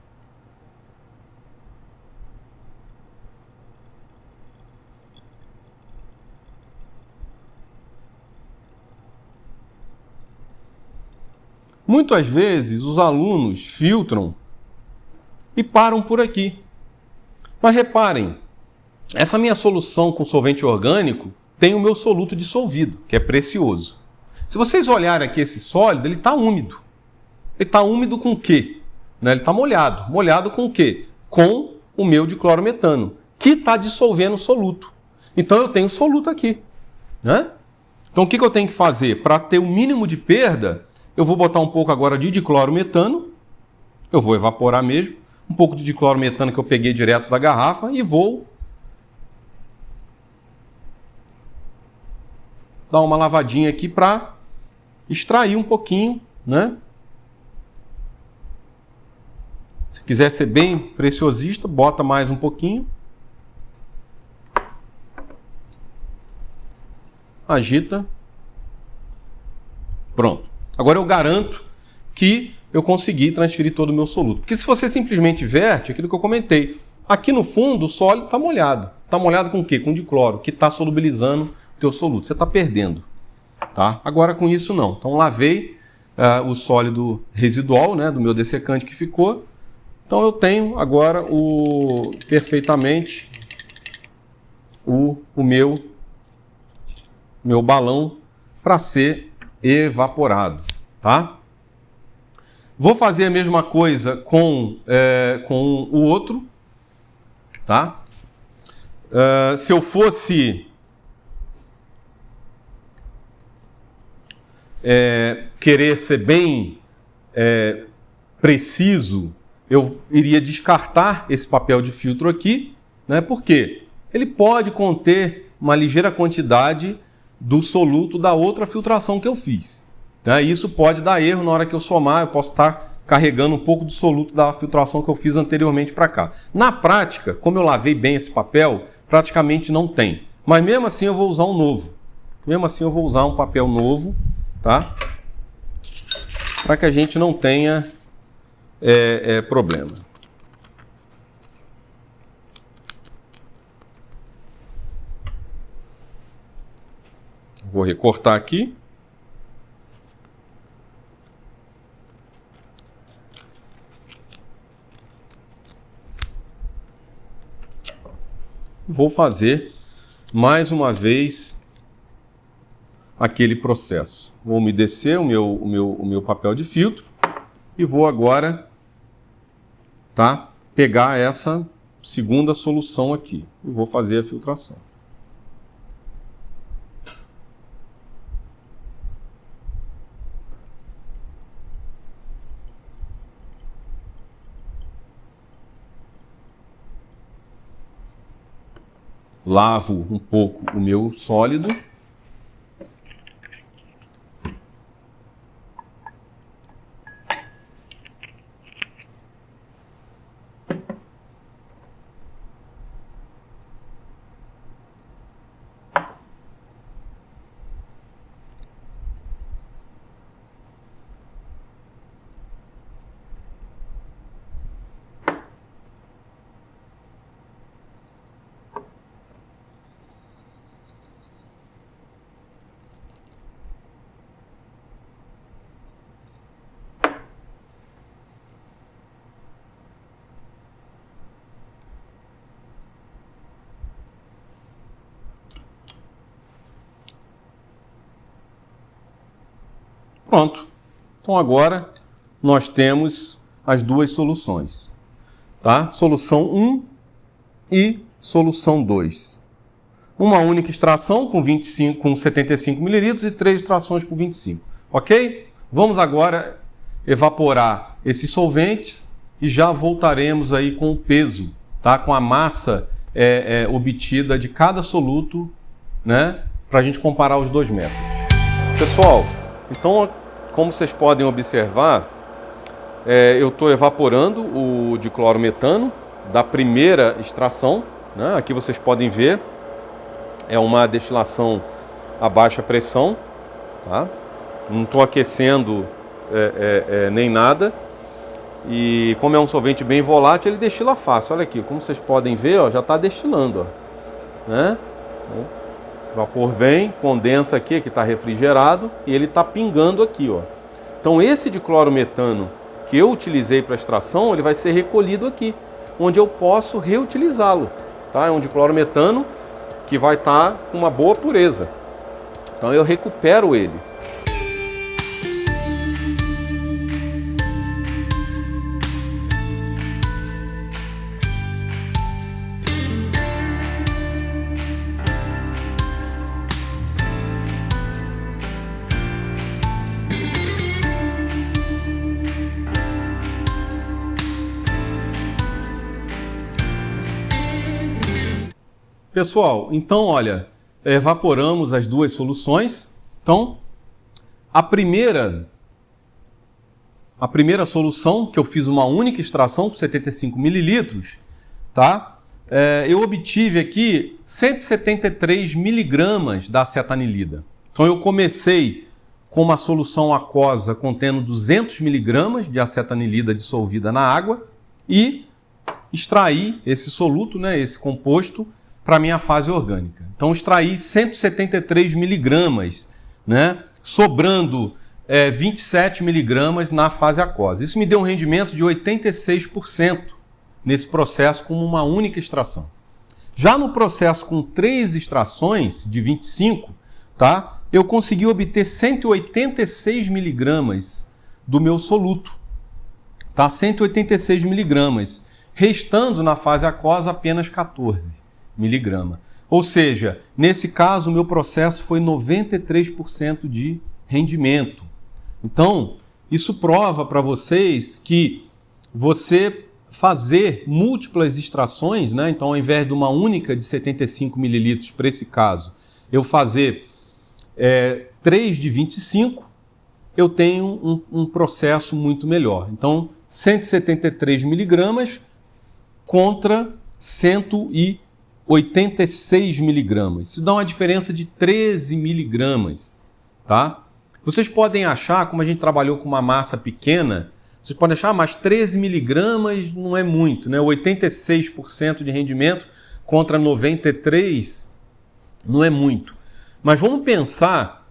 Muitas vezes os alunos filtram e param por aqui. Mas reparem, essa minha solução com solvente orgânico tem o meu soluto dissolvido, que é precioso. Se vocês olharem aqui esse sólido, ele está úmido. Ele está úmido com o quê? Ele está molhado. Molhado com o quê? Com o meu diclorometano, que está dissolvendo o soluto. Então eu tenho soluto aqui. Né? Então o que eu tenho que fazer? Para ter o mínimo de perda, eu vou botar um pouco agora de diclorometano, eu vou evaporar mesmo, um pouco de diclorometano que eu peguei direto da garrafa e vou dar uma lavadinha aqui para extrair um pouquinho, né? Se quiser ser bem preciosista, bota mais um pouquinho. Agita. Pronto. Agora eu garanto que eu consegui transferir todo o meu soluto. Porque se você simplesmente verte, aquilo que eu comentei, aqui no fundo o sólido está molhado. Está molhado com o quê? Com dicloro, que está solubilizando o teu soluto. Você está perdendo. Tá? Agora com isso não. Então lavei o sólido residual, né, do meu dessecante que ficou. Então eu tenho agora perfeitamente o meu balão para ser evaporado, tá? Vou fazer a mesma coisa com o outro, tá? Se eu fosse querer ser bem preciso, eu iria descartar esse papel de filtro aqui, né? Por quê? Ele pode conter uma ligeira quantidade do soluto da outra filtração que eu fiz. Né? Isso pode dar erro na hora que eu somar, eu posso estar carregando um pouco do soluto da filtração que eu fiz anteriormente para cá. Na prática, como eu lavei bem esse papel, praticamente não tem. Mas mesmo assim eu vou usar um novo. Mesmo assim eu vou usar um papel novo, tá? Para que a gente não tenha problema. Vou recortar aqui. Vou fazer mais uma vez aquele processo. Vou umedecer o meu papel de filtro e vou agora, tá, pegar essa segunda solução aqui e vou fazer a filtração. Lavo um pouco o meu sólido. Pronto. Então agora nós temos as duas soluções, tá? Solução 1 e solução 2. Uma única extração com 75 ml e 3 extrações com 25, ok? Vamos agora evaporar esses solventes e já voltaremos aí com o peso, tá? Com a massa obtida de cada soluto, né? Para a gente comparar os dois métodos. Pessoal, então, como vocês podem observar, eu estou evaporando o diclorometano da primeira extração, né? Aqui vocês podem ver, é uma destilação a baixa pressão, tá? Não estou aquecendo nem nada. E como é um solvente bem volátil, ele destila fácil. Olha aqui, como vocês podem ver, ó, já está destilando, ó, né? O vapor vem, condensa aqui, que está refrigerado, e ele está pingando aqui, ó. Então esse diclorometano que eu utilizei para extração, ele vai ser recolhido aqui, onde eu posso reutilizá-lo. Tá? É um diclorometano que vai estar com uma boa pureza. Então eu recupero ele. Pessoal, então olha, evaporamos as duas soluções. Então, a primeira solução, que eu fiz uma única extração com 75 mililitros, tá? Eu obtive aqui 173 miligramas da acetanilida. Então eu comecei com uma solução aquosa contendo 200 miligramas de acetanilida dissolvida na água e extraí esse soluto, né, esse composto, para a minha fase orgânica. Então, extraí 173 miligramas, né, sobrando 27 miligramas na fase aquosa. Isso me deu um rendimento de 86% nesse processo com uma única extração. Já no processo com 3 extrações de 25, tá, eu consegui obter 186 miligramas do meu soluto. Tá, 186 miligramas, restando na fase aquosa apenas 14 miligrama. Ou seja, nesse caso, o meu processo foi 93% de rendimento. Então, isso prova para vocês que você fazer múltiplas extrações, né? Então, ao invés de uma única de 75 mililitros para esse caso, eu fazer 3 de 25, eu tenho um processo muito melhor. Então, 173 miligramas contra 186 miligramas. Isso dá uma diferença de 13 miligramas, tá? Vocês podem achar, como a gente trabalhou com uma massa pequena, vocês podem achar, mas 13 miligramas não é muito, né? 86% de rendimento contra 93% não é muito. Mas vamos pensar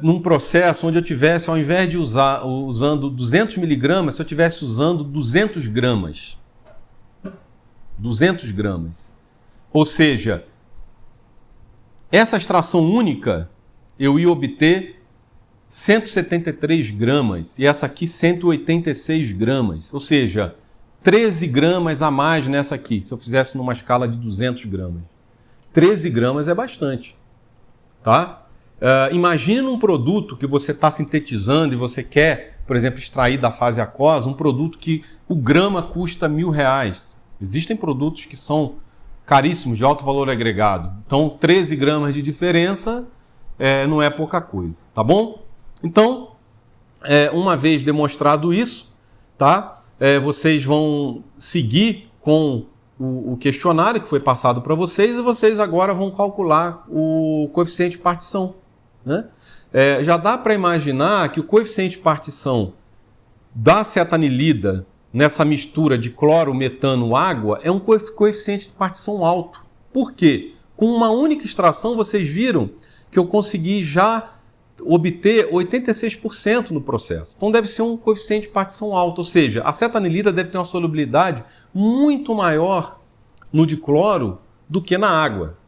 num processo onde eu tivesse, ao invés de usando 200 miligramas, se eu estivesse usando 200 gramas. 200 gramas. Ou seja, essa extração única eu ia obter 173 gramas e essa aqui 186 gramas. Ou seja, 13 gramas a mais nessa aqui, se eu fizesse numa escala de 200 gramas. 13 gramas é bastante. Tá? Imagine um produto que você está sintetizando e você quer, por exemplo, extrair da fase aquosa, um produto que o grama custa R$1.000. Existem produtos que são caríssimos, de alto valor agregado. Então, 13 gramas de diferença não é pouca coisa, tá bom? Então, uma vez demonstrado isso, tá? Vocês vão seguir com o questionário que foi passado para vocês e vocês agora vão calcular o coeficiente de partição, né? Já dá para imaginar que o coeficiente de partição da acetanilida nessa mistura de cloro, metano, água, é um coeficiente de partição alto. Por quê? Com uma única extração, vocês viram que eu consegui já obter 86% no processo. Então deve ser um coeficiente de partição alto, ou seja, a acetanilida deve ter uma solubilidade muito maior no dicloro do que na água.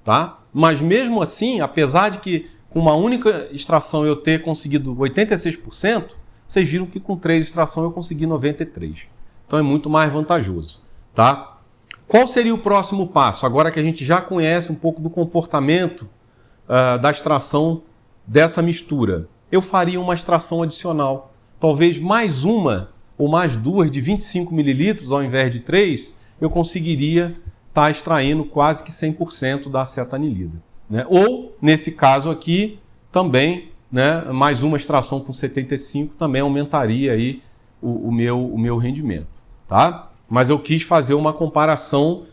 Tá? Mas mesmo assim, apesar de que com uma única extração eu ter conseguido 86%, vocês viram que com 3 extrações eu consegui 93%. Então é muito mais vantajoso. Tá? Qual seria o próximo passo? Agora que a gente já conhece um pouco do comportamento da extração dessa mistura. Eu faria uma extração adicional. Talvez mais uma ou mais duas de 25 mililitros ao invés de 3, eu conseguiria estar extraindo quase que 100% da acetanilida. Né? Ou, nesse caso aqui, também, né, mais uma extração com 75 também aumentaria aí o meu rendimento. Tá? Mas eu quis fazer uma comparação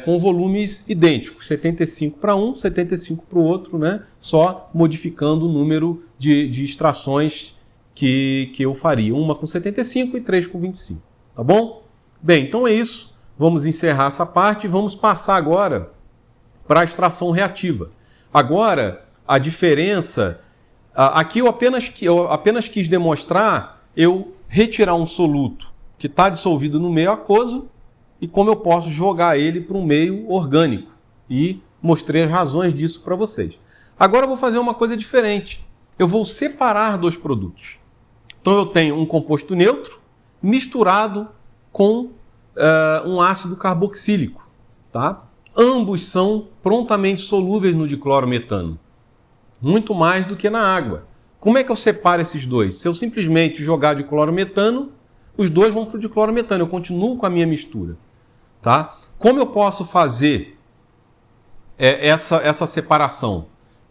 com volumes idênticos, 75 para um, 75 para o outro, né? Só modificando o número de extrações que eu faria. Uma com 75 e 3 com 25. Tá bom? Bem, então é isso. Vamos encerrar essa parte e vamos passar agora para a extração reativa. Agora, a diferença Aqui eu apenas quis demonstrar eu retirar um soluto que está dissolvido no meio aquoso e como eu posso jogar ele para um meio orgânico. E mostrei as razões disso para vocês. Agora eu vou fazer uma coisa diferente. Eu vou separar dois produtos. Então eu tenho um composto neutro misturado com um ácido carboxílico. Tá? Ambos são prontamente solúveis no diclorometano. Muito mais do que na água. Como é que eu separo esses dois? Se eu simplesmente jogar diclorometano, os dois vão para o diclorometano. Eu continuo com a minha mistura. Tá? Como eu posso fazer essa separação?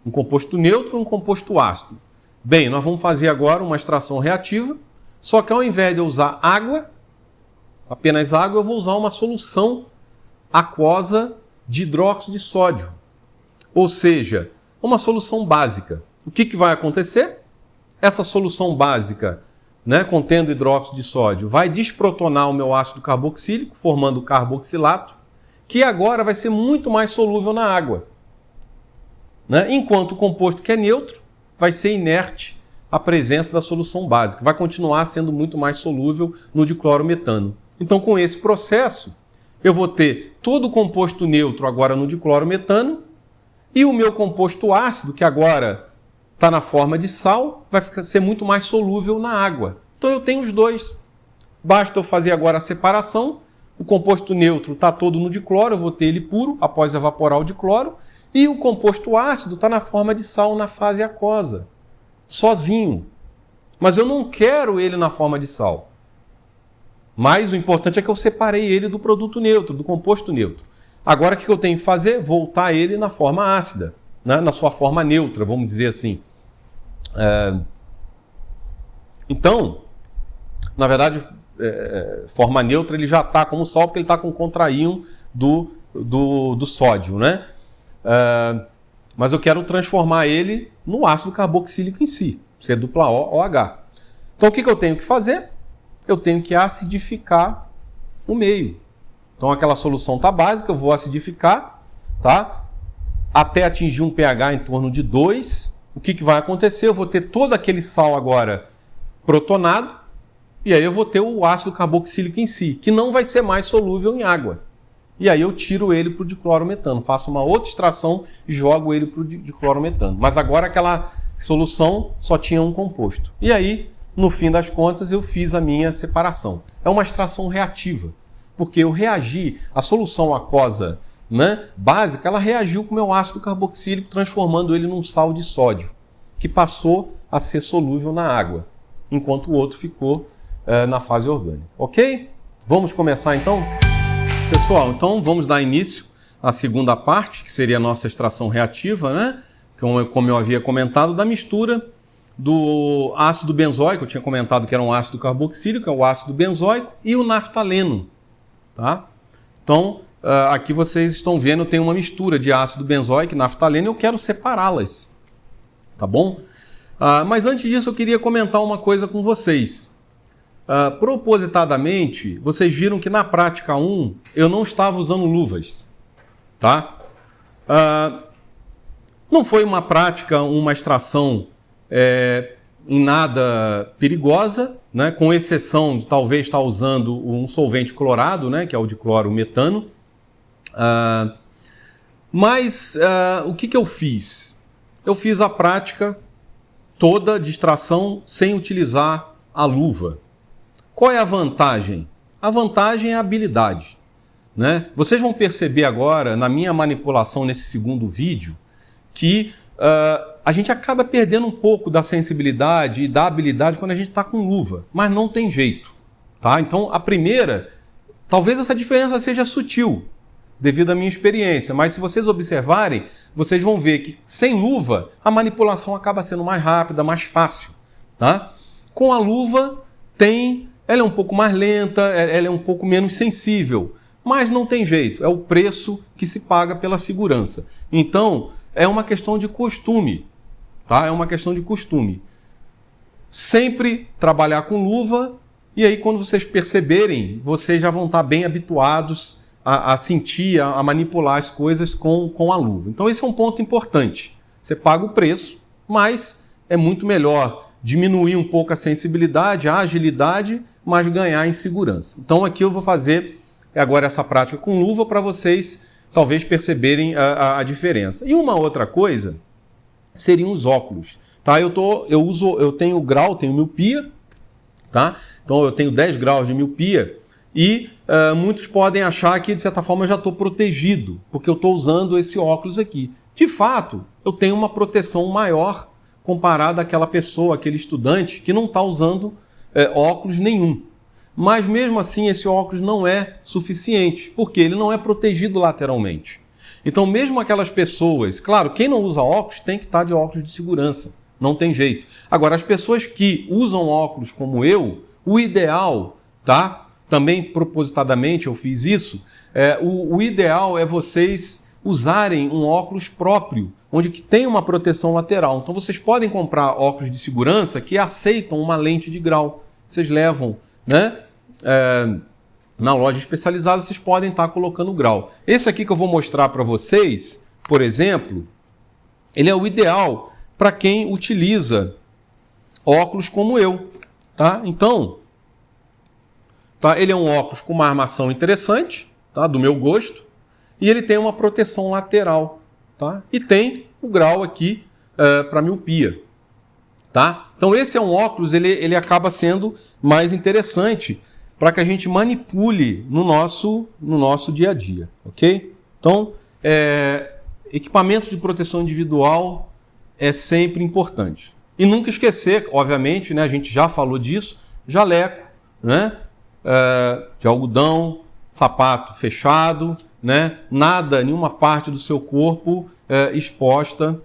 Um composto neutro e um composto ácido. Bem, nós vamos fazer agora uma extração reativa, só que ao invés de eu usar água, apenas água, eu vou usar uma solução aquosa de hidróxido de sódio. Ou seja, uma solução básica. O que vai acontecer? Essa solução básica, contendo hidróxido de sódio, vai desprotonar o meu ácido carboxílico, formando o carboxilato, que agora vai ser muito mais solúvel na água. Enquanto o composto que é neutro vai ser inerte à presença da solução básica, vai continuar sendo muito mais solúvel no diclorometano. Então, com esse processo, eu vou ter todo o composto neutro agora no diclorometano e o meu composto ácido, que agora está na forma de sal, vai ser muito mais solúvel na água. Então, eu tenho os dois. Basta eu fazer agora a separação. O composto neutro está todo no dicloro, eu vou ter ele puro após evaporar o dicloro. E o composto ácido está na forma de sal na fase aquosa, sozinho. Mas eu não quero ele na forma de sal. Mas o importante é que eu separei ele do produto neutro, do composto neutro. Agora o que eu tenho que fazer? Voltar ele na forma ácida, na sua forma neutra, vamos dizer assim. Então, na verdade, forma neutra ele já está como sal, porque ele está com o contraíon do sódio, mas eu quero transformar ele no ácido carboxílico em si, C2OH. Então o que eu tenho que fazer? Eu tenho que acidificar o meio. Então aquela solução está básica, eu vou acidificar, tá? Até atingir um pH em torno de 2. O que vai acontecer? Eu vou ter todo aquele sal agora protonado, e aí eu vou ter o ácido carboxílico em si, que não vai ser mais solúvel em água. E aí eu tiro ele para o diclorometano, faço uma outra extração e jogo ele para o diclorometano. Mas agora aquela solução só tinha um composto. E aí, no fim das contas, eu fiz a minha separação. É uma extração reativa, porque eu reagi, a solução aquosa básica, ela reagiu com o meu ácido carboxílico, transformando ele num sal de sódio, que passou a ser solúvel na água, enquanto o outro ficou na fase orgânica. Ok? Vamos começar então? Pessoal, então vamos dar início à segunda parte, que seria a nossa extração reativa, como eu havia comentado, da mistura do ácido benzoico. Eu tinha comentado que era um ácido carboxílico, é o ácido benzoico, e o naftaleno. Tá? Então, aqui vocês estão vendo, tem uma mistura de ácido benzoico e naftaleno, e eu quero separá-las. Tá bom? Mas antes disso, eu queria comentar uma coisa com vocês. Propositadamente, vocês viram que na prática 1 eu não estava usando luvas, tá? Não foi uma prática, uma extração em nada perigosa, com exceção de talvez estar usando um solvente clorado, que é o diclorometano. Mas o que eu fiz? Eu fiz a prática toda de extração sem utilizar a luva. Qual é a vantagem? A vantagem é a habilidade. Vocês vão perceber agora, na minha manipulação nesse segundo vídeo, que a gente acaba perdendo um pouco da sensibilidade e da habilidade quando a gente está com luva, mas não tem jeito. Tá? Então, a primeira, talvez essa diferença seja sutil, devido à minha experiência, mas se vocês observarem, vocês vão ver que sem luva, a manipulação acaba sendo mais rápida, mais fácil. Tá? Com a luva, ela é um pouco mais lenta, ela é um pouco menos sensível, mas não tem jeito, é o preço que se paga pela segurança. Então, é uma questão de costume, tá? É uma questão de costume. Sempre trabalhar com luva, e aí quando vocês perceberem, vocês já vão estar bem habituados a sentir, a manipular as coisas com a luva. Então esse é um ponto importante. Você paga o preço, mas é muito melhor diminuir um pouco a sensibilidade, a agilidade, mas ganhar em segurança. Então aqui eu vou fazer agora essa prática com luva para vocês talvez perceberem a diferença. E uma outra coisa seriam os óculos. Tá? Eu tenho grau, tenho miopia, tá? Então eu tenho 10 graus de miopia e muitos podem achar que de certa forma eu já estou protegido, porque eu estou usando esse óculos aqui. De fato, eu tenho uma proteção maior comparada àquela pessoa, aquele estudante que não está usando óculos nenhum. Mas mesmo assim esse óculos não é suficiente, porque ele não é protegido lateralmente. Então mesmo aquelas pessoas, claro, quem não usa óculos tem que estar de óculos de segurança, não tem jeito. Agora, as pessoas que usam óculos como eu, o ideal, tá? Também propositadamente eu fiz isso, o ideal é vocês usarem um óculos próprio, onde que tem uma proteção lateral. Então vocês podem comprar óculos de segurança que aceitam uma lente de grau. Vocês levam, né? Na loja especializada vocês podem estar colocando grau. Esse aqui que eu vou mostrar para vocês, por exemplo, ele é o ideal para quem utiliza óculos como eu, tá? Então, tá? Ele é um óculos com uma armação interessante, tá? Do meu gosto, e ele tem uma proteção lateral, tá? E tem o grau aqui para miopia, tá? Então esse é um óculos, ele acaba sendo mais interessante para que a gente manipule no nosso dia a dia, ok? Então, equipamento de proteção individual é sempre importante. E nunca esquecer, obviamente, né, a gente já falou disso, jaleco, né, de algodão, sapato fechado, né, nada, nenhuma parte do seu corpo exposta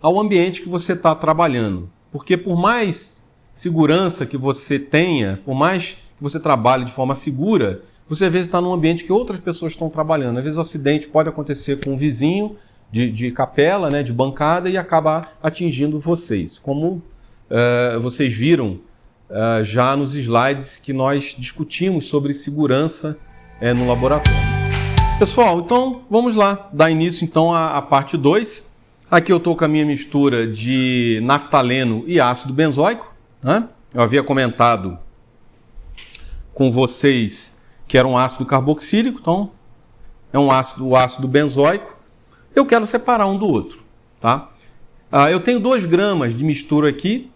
ao ambiente que você está trabalhando. Porque por mais segurança que você tenha, por mais que você trabalhe de forma segura, você às vezes está num ambiente que outras pessoas estão trabalhando. Às vezes o acidente pode acontecer com um vizinho de capela, né, de bancada, e acabar atingindo vocês. Como vocês viram já nos slides que nós discutimos sobre segurança no laboratório. Pessoal, então vamos lá, dar início então à parte 2. Aqui eu estou com a minha mistura de naftaleno e ácido benzoico. Né? Eu havia comentado com vocês que era um ácido carboxílico, então é o ácido benzoico. Eu quero separar um do outro. Tá? Eu tenho 2 gramas de mistura aqui,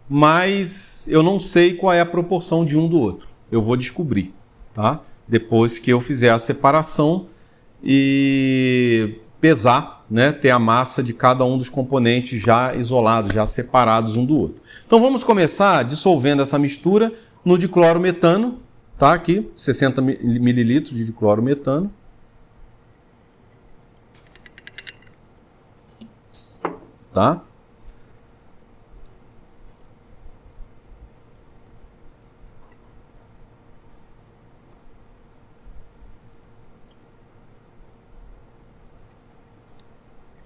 mas eu não sei qual é a proporção de um do outro. Eu vou descobrir, tá? Depois que eu fizer a separação e pesar, né? Ter a massa de cada um dos componentes já isolados, já separados um do outro. Então vamos começar dissolvendo essa mistura no diclorometano, tá? Aqui, 60 ml de diclorometano. Tá?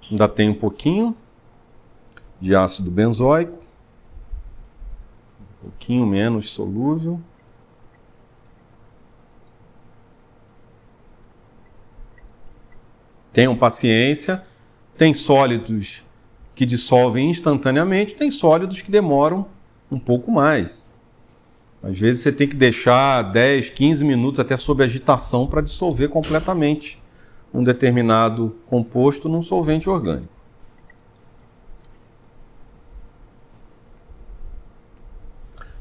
Ainda tem um pouquinho de ácido benzoico, um pouquinho menos solúvel. Tenham paciência, tem sólidos que dissolvem instantaneamente, tem sólidos que demoram um pouco mais. Às vezes você tem que deixar 10, 15 minutos até sob agitação para dissolver completamente um determinado composto num solvente orgânico.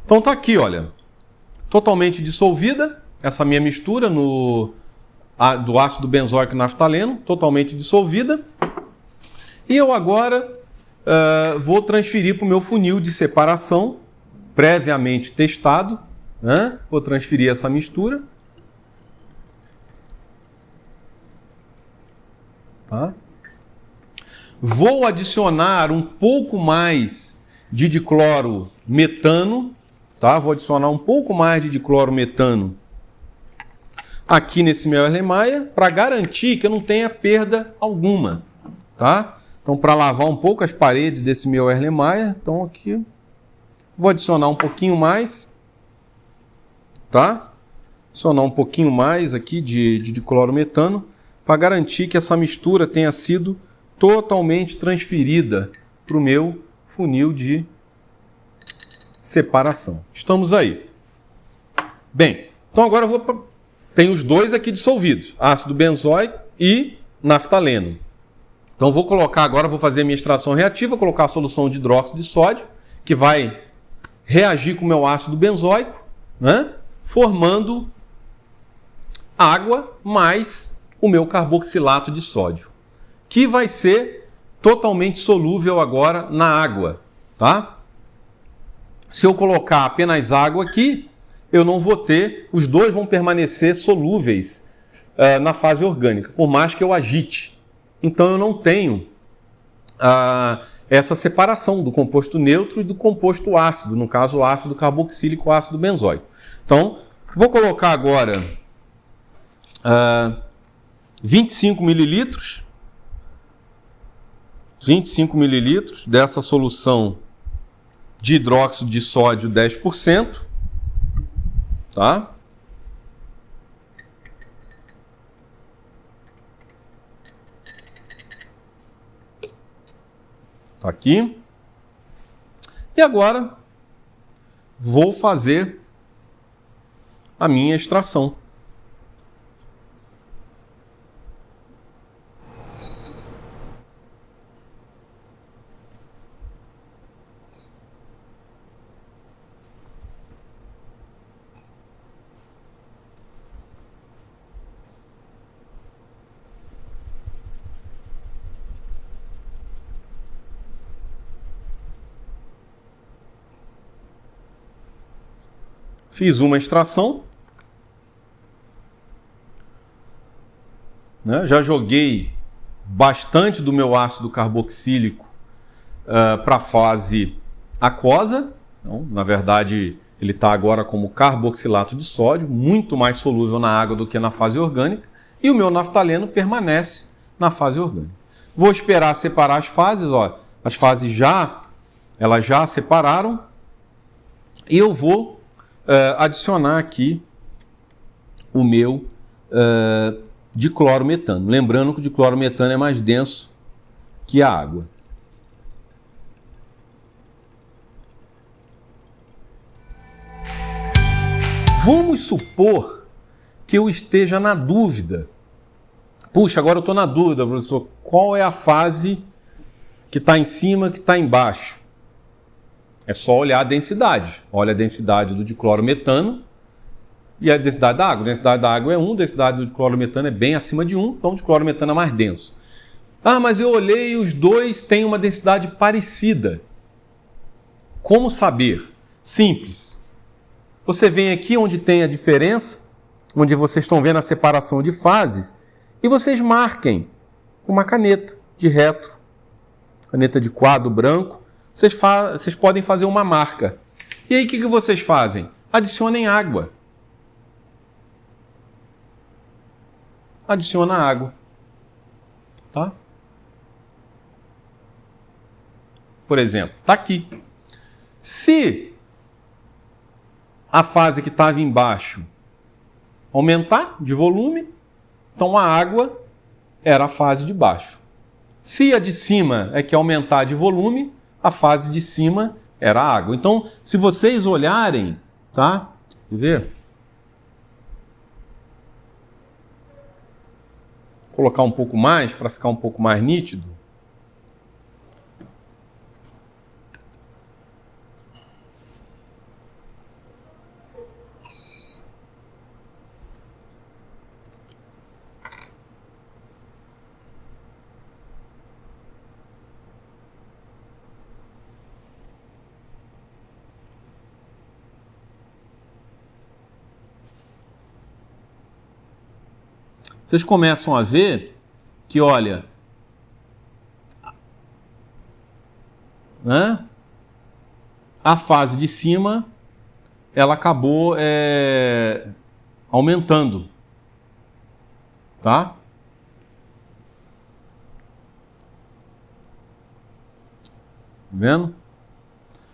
Então tá aqui, olha, totalmente dissolvida essa minha mistura do ácido benzoico e naftaleno, totalmente dissolvida. E eu agora vou transferir para o meu funil de separação, previamente testado, né? Vou transferir essa mistura. Tá? Vou adicionar um pouco mais de diclorometano, tá? Vou adicionar um pouco mais de diclorometano aqui nesse meu Erlenmeyer para garantir que eu não tenha perda alguma, tá? Então, para lavar um pouco as paredes desse meu Erlenmeyer, então aqui vou adicionar um pouquinho mais, tá? Adicionar um pouquinho mais aqui de diclorometano para garantir que essa mistura tenha sido totalmente transferida para o meu funil de separação. Estamos aí. Bem, então agora tem os dois aqui dissolvidos, ácido benzoico e naftaleno. Então vou fazer a minha extração reativa, colocar a solução de hidróxido de sódio, que vai reagir com o meu ácido benzoico, né, formando água mais o meu carboxilato de sódio, que vai ser totalmente solúvel agora na água, tá? Se eu colocar apenas água aqui, eu não vou ter, os dois vão permanecer solúveis na fase orgânica, por mais que eu agite. Então eu não tenho essa separação do composto neutro e do composto ácido, no caso o ácido carboxílico e o ácido benzoico. Então, vou colocar agora 25 mililitros dessa solução de hidróxido de sódio 10%, tá? Tá aqui. E agora vou fazer a minha extração. Fiz uma extração, né? Já joguei bastante do meu ácido carboxílico para a fase aquosa. Então, na verdade, ele está agora como carboxilato de sódio, muito mais solúvel na água do que na fase orgânica, e o meu naftaleno permanece na fase orgânica. Vou esperar separar as fases, ó. As fases elas já separaram, e eu vou adicionar aqui o meu diclorometano. Lembrando que o diclorometano é mais denso que a água. Vamos supor que eu esteja na dúvida. Puxa, agora eu estou na dúvida, professor. Qual é a fase que está em cima, que está embaixo? É só olhar a densidade. Olha a densidade do diclorometano e a densidade da água. A densidade da água é 1, a densidade do diclorometano é bem acima de 1, então o diclorometano é mais denso. Ah, mas eu olhei e os dois têm uma densidade parecida. Como saber? Simples. Você vem aqui onde tem a diferença, onde vocês estão vendo a separação de fases, e vocês marquem com uma caneta de retro, caneta de quadro branco. Vocês podem fazer uma marca. E aí o que vocês fazem? Adicionem água. Adiciona água. Tá? Por exemplo, está aqui. Se a fase que estava embaixo aumentar de volume, então a água era a fase de baixo. Se a de cima é que aumentar de volume, a fase de cima era a água. Então, se vocês olharem, tá? Quer ver? Vou colocar um pouco mais para ficar um pouco mais nítido. Vocês começam a ver que, olha, né, a fase de cima, ela acabou aumentando, tá? Tá vendo?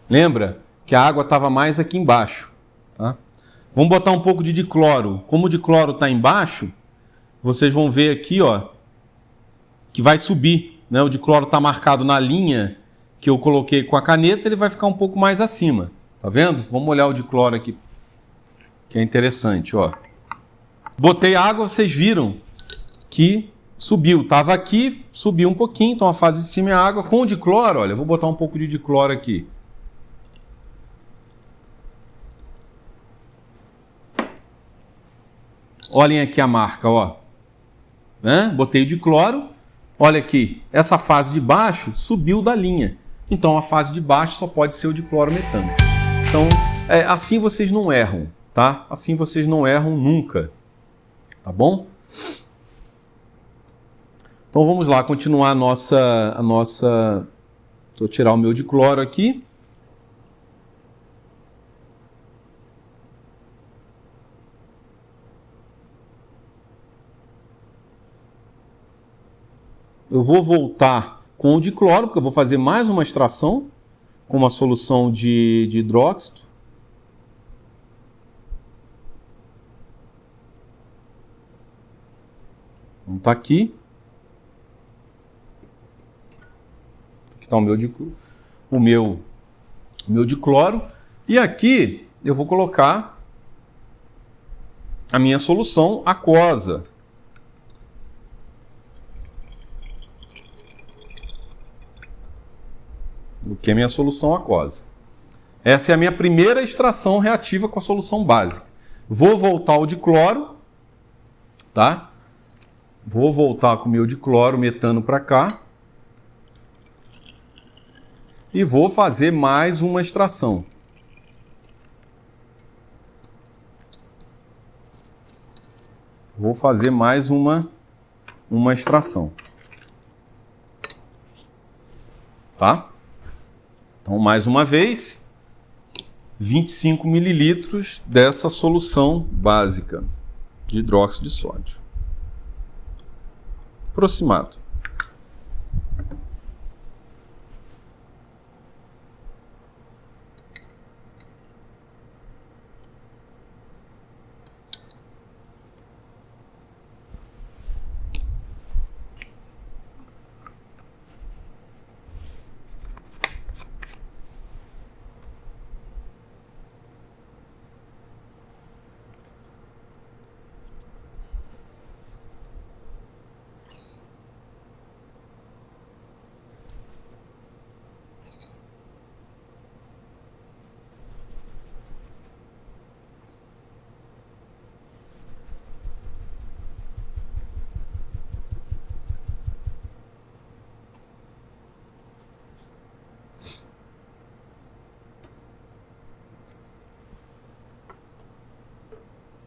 Lembra que a água estava mais aqui embaixo, tá? Vamos botar um pouco de dicloro. Como o dicloro está embaixo, vocês vão ver aqui, ó, que vai subir né? O dicloro está marcado na linha que eu coloquei com a caneta, ele vai ficar um pouco mais acima. Tá vendo? Vamos olhar o dicloro aqui, que é interessante, ó. Botei água, vocês viram que subiu. Estava aqui, subiu um pouquinho, então a fase de cima é a água. Com o dicloro, olha, eu vou botar um pouco de dicloro aqui. Olhem aqui a marca, ó. Né? Botei o dicloro, olha aqui, essa fase de baixo subiu da linha. Então a fase de baixo só pode ser o diclorometano. Então, assim vocês não erram, tá? Assim vocês não erram nunca, tá bom? Então vamos lá, continuar a nossa... Vou tirar o meu dicloro aqui. Eu vou voltar com o dicloro, porque eu vou fazer mais uma extração com uma solução de hidróxido. Então está aqui. Aqui está o meu dicloro. E aqui eu vou colocar a minha solução aquosa. O que é minha solução aquosa. Essa é a minha primeira extração reativa com a solução básica. Vou voltar ao dicloro, tá? Vou voltar com o meu dicloro metano para cá. E vou fazer mais uma extração. Vou fazer mais uma extração. Tá? Então, mais uma vez, 25 mililitros dessa solução básica de hidróxido de sódio. Aproximado.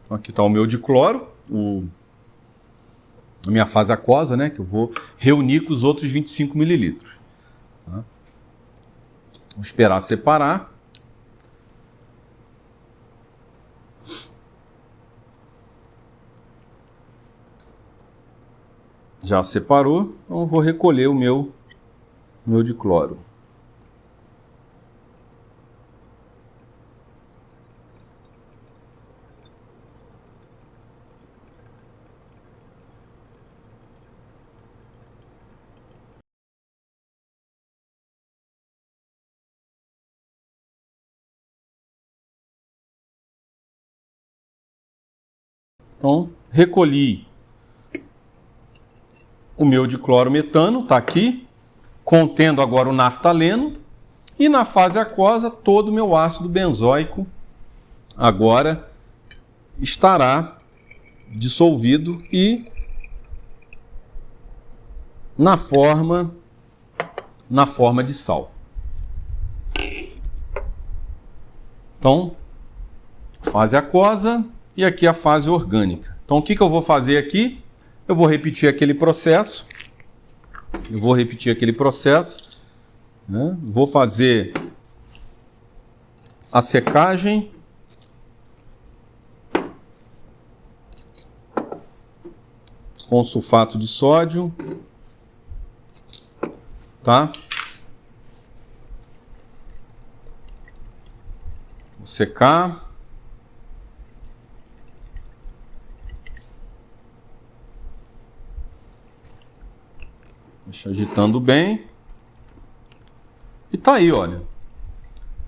Aqui está o meu dicloro, a minha fase aquosa, né, que eu vou reunir com os outros 25 mililitros. Tá? Vou esperar separar. Já separou, então eu vou recolher o meu dicloro. Então, recolhi o meu diclorometano, está aqui, contendo agora o naftaleno, e na fase aquosa todo o meu ácido benzoico agora estará dissolvido e na forma de sal. Então, fase aquosa e aqui a fase orgânica. Então, o que eu vou fazer aqui? Eu vou repetir aquele processo. Né? Vou fazer a secagem. Com sulfato de sódio. Tá? Vou secar. Deixa agitando bem. E tá aí, olha.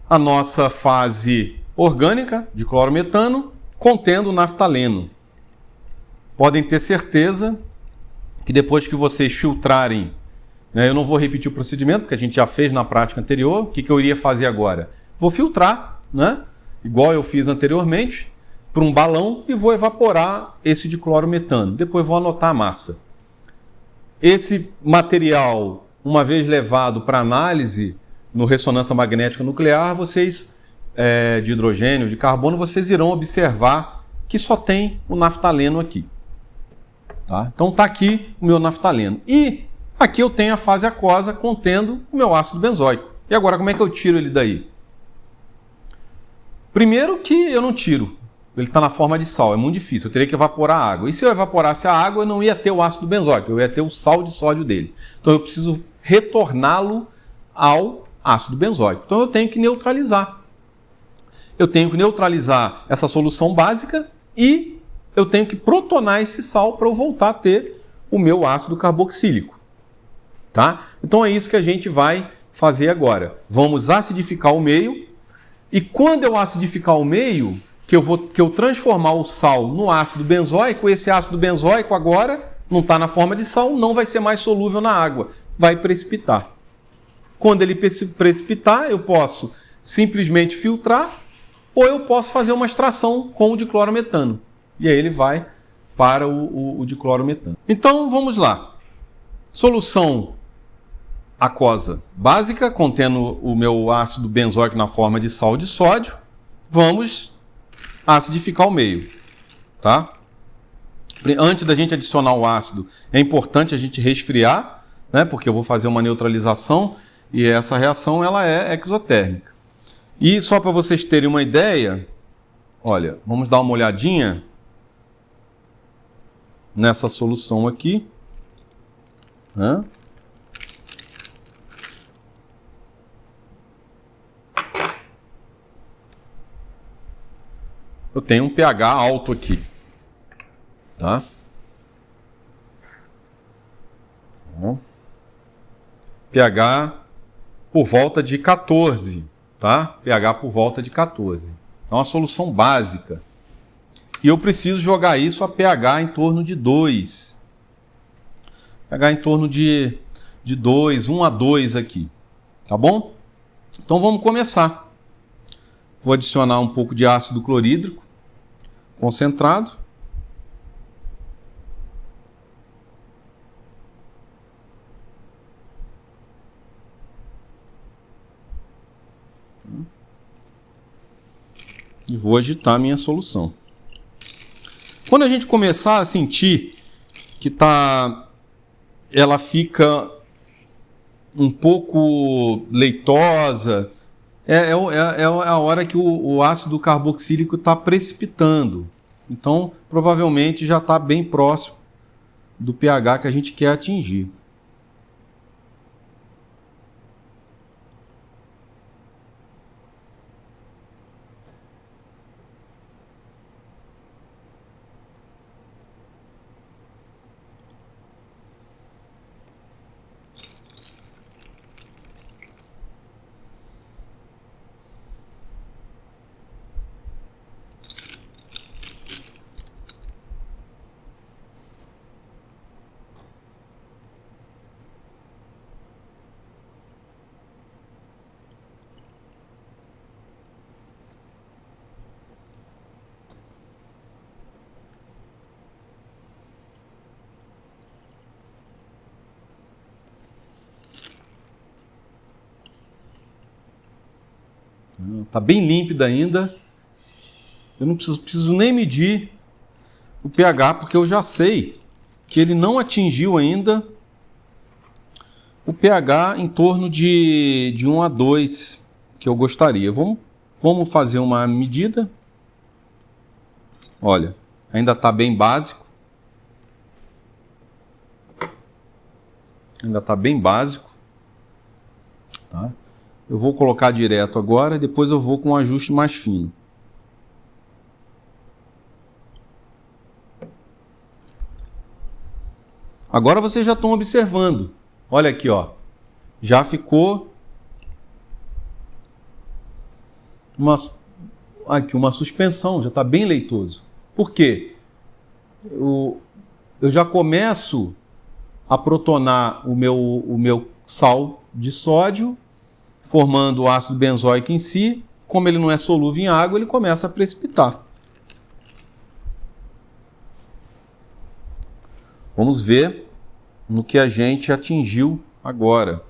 A nossa fase orgânica de clorometano contendo naftaleno. Podem ter certeza que depois que vocês filtrarem, né, eu não vou repetir o procedimento, porque a gente já fez na prática anterior. O que eu iria fazer agora? Vou filtrar, né, igual eu fiz anteriormente, para um balão e vou evaporar esse diclorometano. Depois vou anotar a massa. Esse material, uma vez levado para análise no ressonância magnética nuclear, vocês, de hidrogênio, de carbono, vocês irão observar que só tem o naftaleno aqui. Tá? Então está aqui o meu naftaleno. E aqui eu tenho a fase aquosa contendo o meu ácido benzoico. E agora como é que eu tiro ele daí? Primeiro que eu não tiro. Ele está na forma de sal, é muito difícil, eu teria que evaporar a água. E se eu evaporasse a água, eu não ia ter o ácido benzoico, eu ia ter o sal de sódio dele. Então eu preciso retorná-lo ao ácido benzoico. Então eu tenho que neutralizar. Eu tenho que neutralizar essa solução básica e eu tenho que protonar esse sal para eu voltar a ter o meu ácido carboxílico. Tá? Então é isso que a gente vai fazer agora. Vamos acidificar o meio e quando eu acidificar o meio, que eu transformar o sal no ácido benzoico, esse ácido benzoico agora não está na forma de sal, não vai ser mais solúvel na água, vai precipitar. Quando ele precipitar, eu posso simplesmente filtrar ou eu posso fazer uma extração com o diclorometano. E aí ele vai para o diclorometano. Então vamos lá. Solução aquosa básica, contendo o meu ácido benzoico na forma de sal de sódio. Vamos acidificar o meio, tá? Antes da gente adicionar o ácido, é importante a gente resfriar, né? Porque eu vou fazer uma neutralização e essa reação ela é exotérmica. E só para vocês terem uma ideia, olha, vamos dar uma olhadinha nessa solução aqui. Né? Eu tenho um pH alto aqui, tá? pH por volta de 14, tá? pH por volta de 14. É uma solução básica. E eu preciso jogar isso a pH em torno de 2. pH em torno de 2, 1 a 2 aqui, tá bom? Então vamos começar. Vou adicionar um pouco de ácido clorídrico concentrado. E vou agitar a minha solução. Quando a gente começar a sentir que ela fica um pouco leitosa, é a hora que o ácido carboxílico está precipitando. Então, provavelmente já está bem próximo do pH que a gente quer atingir. Está bem límpida ainda. Eu não preciso nem medir o pH, porque eu já sei que ele não atingiu ainda o pH em torno de 1 a 2 que eu gostaria. Vamos fazer uma medida. Olha, ainda está bem básico. Ainda está bem básico. Tá? Eu vou colocar direto agora, depois eu vou com um ajuste mais fino. Agora vocês já estão observando Olha aqui, ó. Já ficou uma suspensão, já está bem leitoso. Por quê? Eu já começo a protonar o meu sal de sódio, formando o ácido benzoico em si. Como ele não é solúvel em água, ele começa a precipitar. Vamos ver no que a gente atingiu agora.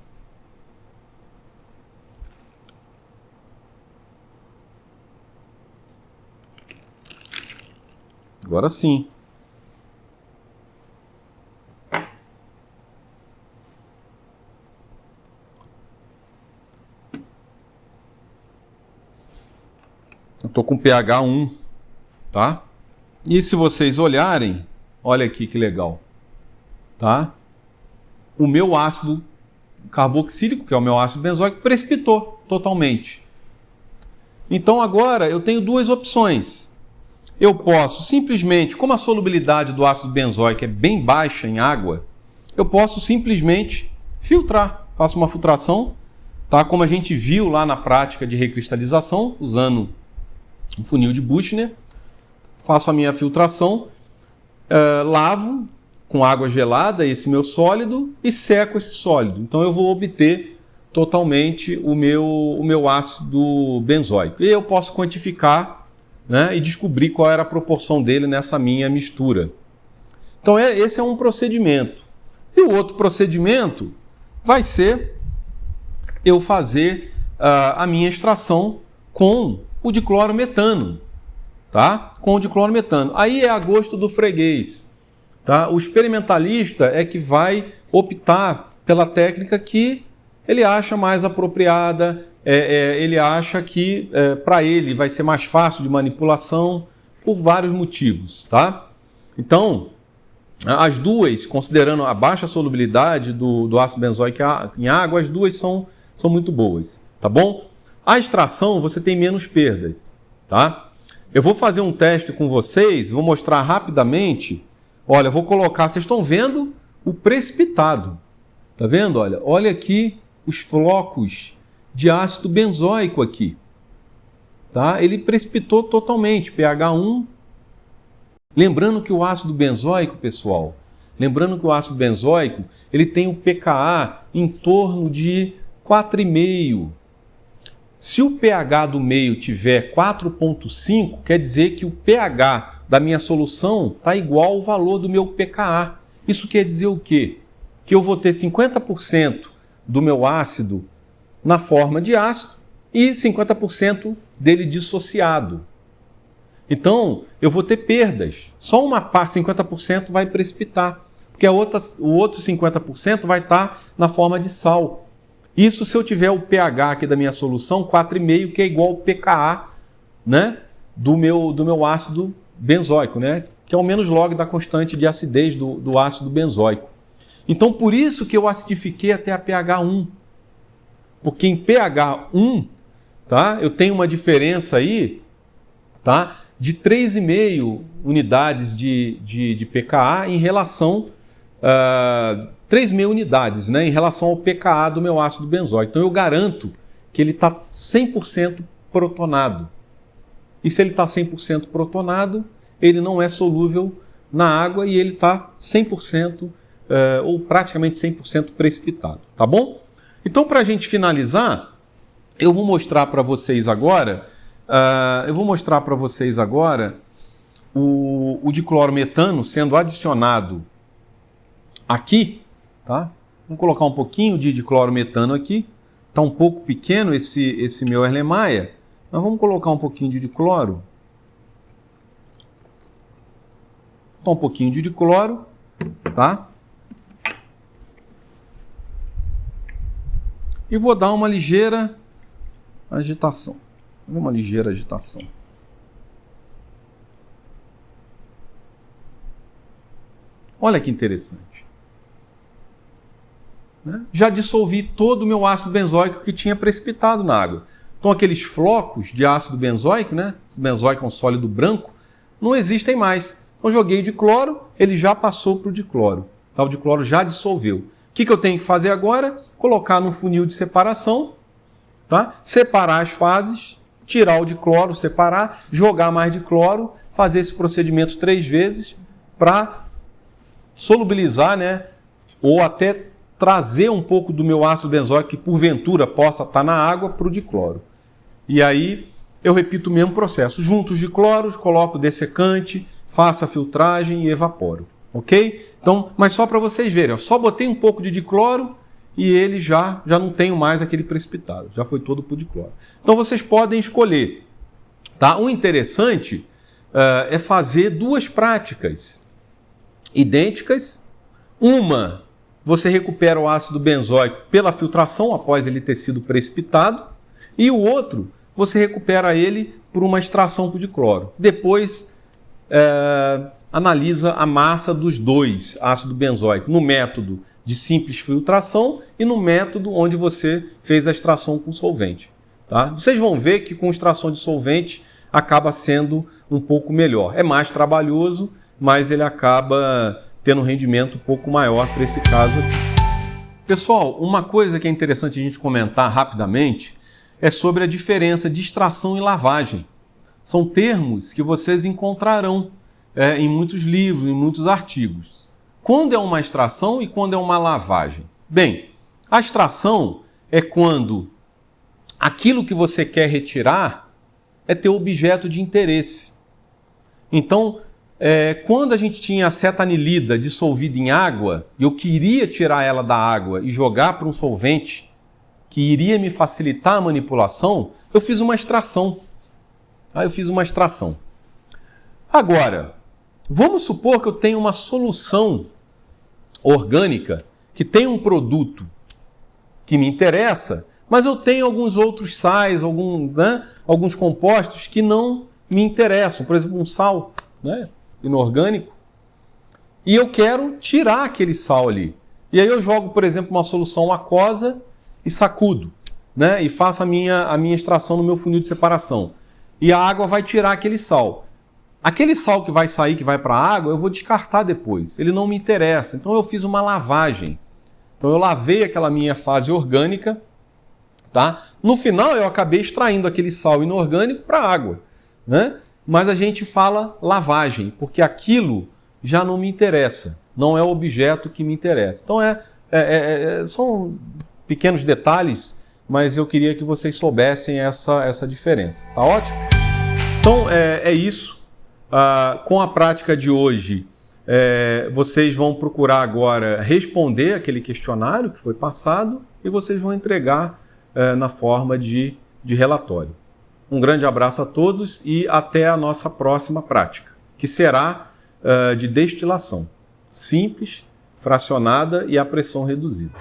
Agora sim. Eu estou com pH 1, tá? E se vocês olharem, olha aqui que legal, tá? O meu ácido carboxílico, que é o meu ácido benzoico, precipitou totalmente. Então agora eu tenho duas opções. Eu posso simplesmente, como a solubilidade do ácido benzoico é bem baixa em água, eu posso simplesmente filtrar. Faço uma filtração, tá? Como a gente viu lá na prática de recristalização, usando um funil de Buchner, faço a minha filtração, lavo com água gelada esse meu sólido e seco esse sólido. Então eu vou obter totalmente o meu ácido benzoico. E eu posso quantificar, né, e descobrir qual era a proporção dele nessa minha mistura. Então esse é um procedimento. E o outro procedimento vai ser eu fazer a minha extração com o diclorometano, tá? Com o diclorometano. Aí é a gosto do freguês, tá? O experimentalista é que vai optar pela técnica que ele acha mais apropriada, ele acha que para ele vai ser mais fácil de manipulação por vários motivos, tá? Então, as duas, considerando a baixa solubilidade do ácido benzoico em água, as duas são muito boas, tá bom? A extração você tem menos perdas, tá? Eu vou fazer um teste com vocês, vou mostrar rapidamente. Olha, eu vou colocar, vocês estão vendo o precipitado, tá vendo? Olha aqui os flocos de ácido benzoico aqui, tá? Ele precipitou totalmente, pH 1. Lembrando que o ácido benzoico, pessoal, ele tem um pKa em torno de 4,5. Se o pH do meio tiver 4,5, quer dizer que o pH da minha solução está igual ao valor do meu pKa. Isso quer dizer o quê? Que eu vou ter 50% do meu ácido na forma de ácido e 50% dele dissociado. Então, eu vou ter perdas. Só uma parte, 50%, vai precipitar, porque o outro 50% vai estar na forma de sal. Isso se eu tiver o pH aqui da minha solução, 4,5, que é igual ao pKa, né, do meu ácido benzoico, né, que é o menos log da constante de acidez do ácido benzoico. Então, por isso que eu acidifiquei até a pH 1. Porque em pH 1, tá, eu tenho uma diferença aí, tá, de 3,5 unidades de pKa em relação 3,5 unidades, né, em relação ao pKa do meu ácido benzoico. Então eu garanto que ele está 100% protonado. E se ele está 100% protonado, ele não é solúvel na água e ele está 100% ou praticamente 100% precipitado, tá bom? Então, para a gente finalizar, eu vou mostrar para vocês agora, o diclorometano sendo adicionado aqui, tá? Vamos colocar um pouquinho de diclorometano aqui. Está um pouco pequeno esse meu Erlenmeyer, mas vamos colocar um pouquinho de dicloro. Um pouquinho de dicloro, tá? E vou dar uma ligeira agitação. Uma ligeira agitação. Olha que interessante. Já dissolvi todo o meu ácido benzoico que tinha precipitado na água. Então aqueles flocos de ácido benzoico, né? Esse benzoico é um sólido branco, não existem mais. Então joguei o dicloro, ele já passou para o dicloro. Tá? O dicloro já dissolveu. O que eu tenho que fazer agora? Colocar no funil de separação, tá? Separar as fases, tirar o dicloro, separar, jogar mais dicloro, fazer esse procedimento 3 vezes para solubilizar, né? Ou até trazer um pouco do meu ácido benzoico que porventura possa estar na água para o dicloro. E aí eu repito o mesmo processo. Junto os dicloros, coloco dessecante, faço a filtragem e evaporo. Ok? Então, mas só para vocês verem, eu só botei um pouco de dicloro e ele já não tenho mais aquele precipitado. Já foi todo por dicloro. Então vocês podem escolher. Tá? O interessante é fazer 2 práticas idênticas. Uma, você recupera o ácido benzoico pela filtração após ele ter sido precipitado. E o outro, você recupera ele por uma extração por dicloro. Depois, analisa a massa dos 2 ácido benzoico no método de simples filtração e no método onde você fez a extração com solvente. Tá? Vocês vão ver que com extração de solvente acaba sendo um pouco melhor. É mais trabalhoso, mas ele acaba tendo um rendimento um pouco maior para esse caso aqui. Pessoal, uma coisa que é interessante a gente comentar rapidamente é sobre a diferença de extração e lavagem. São termos que vocês encontrarão em muitos livros, em muitos artigos. Quando é uma extração e quando é uma lavagem? Bem, a extração é quando aquilo que você quer retirar é teu objeto de interesse. Então, quando a gente tinha acetanilida dissolvida em água e eu queria tirar ela da água e jogar para um solvente que iria me facilitar a manipulação, eu fiz uma extração. Agora, vamos supor que eu tenho uma solução orgânica que tem um produto que me interessa, mas eu tenho alguns outros sais, alguns compostos que não me interessam. Por exemplo, um sal, né, inorgânico, e eu quero tirar aquele sal ali. E aí eu jogo, por exemplo, uma solução aquosa e sacudo, né, e faço a minha extração no meu funil de separação. E a água vai tirar aquele sal. Aquele sal que vai sair, que vai para a água, eu vou descartar depois. Ele não me interessa. Então eu fiz uma lavagem. Então eu lavei aquela minha fase orgânica, tá? No final eu acabei extraindo aquele sal inorgânico para a água, né? Mas a gente fala lavagem, porque aquilo já não me interessa. Não é o objeto que me interessa. Então são pequenos detalhes, mas eu queria que vocês soubessem essa diferença. Tá ótimo? Então é isso. Com a prática de hoje, vocês vão procurar agora responder aquele questionário que foi passado e vocês vão entregar na forma de relatório. Um grande abraço a todos e até a nossa próxima prática, que será de destilação, simples, fracionada e a pressão reduzida.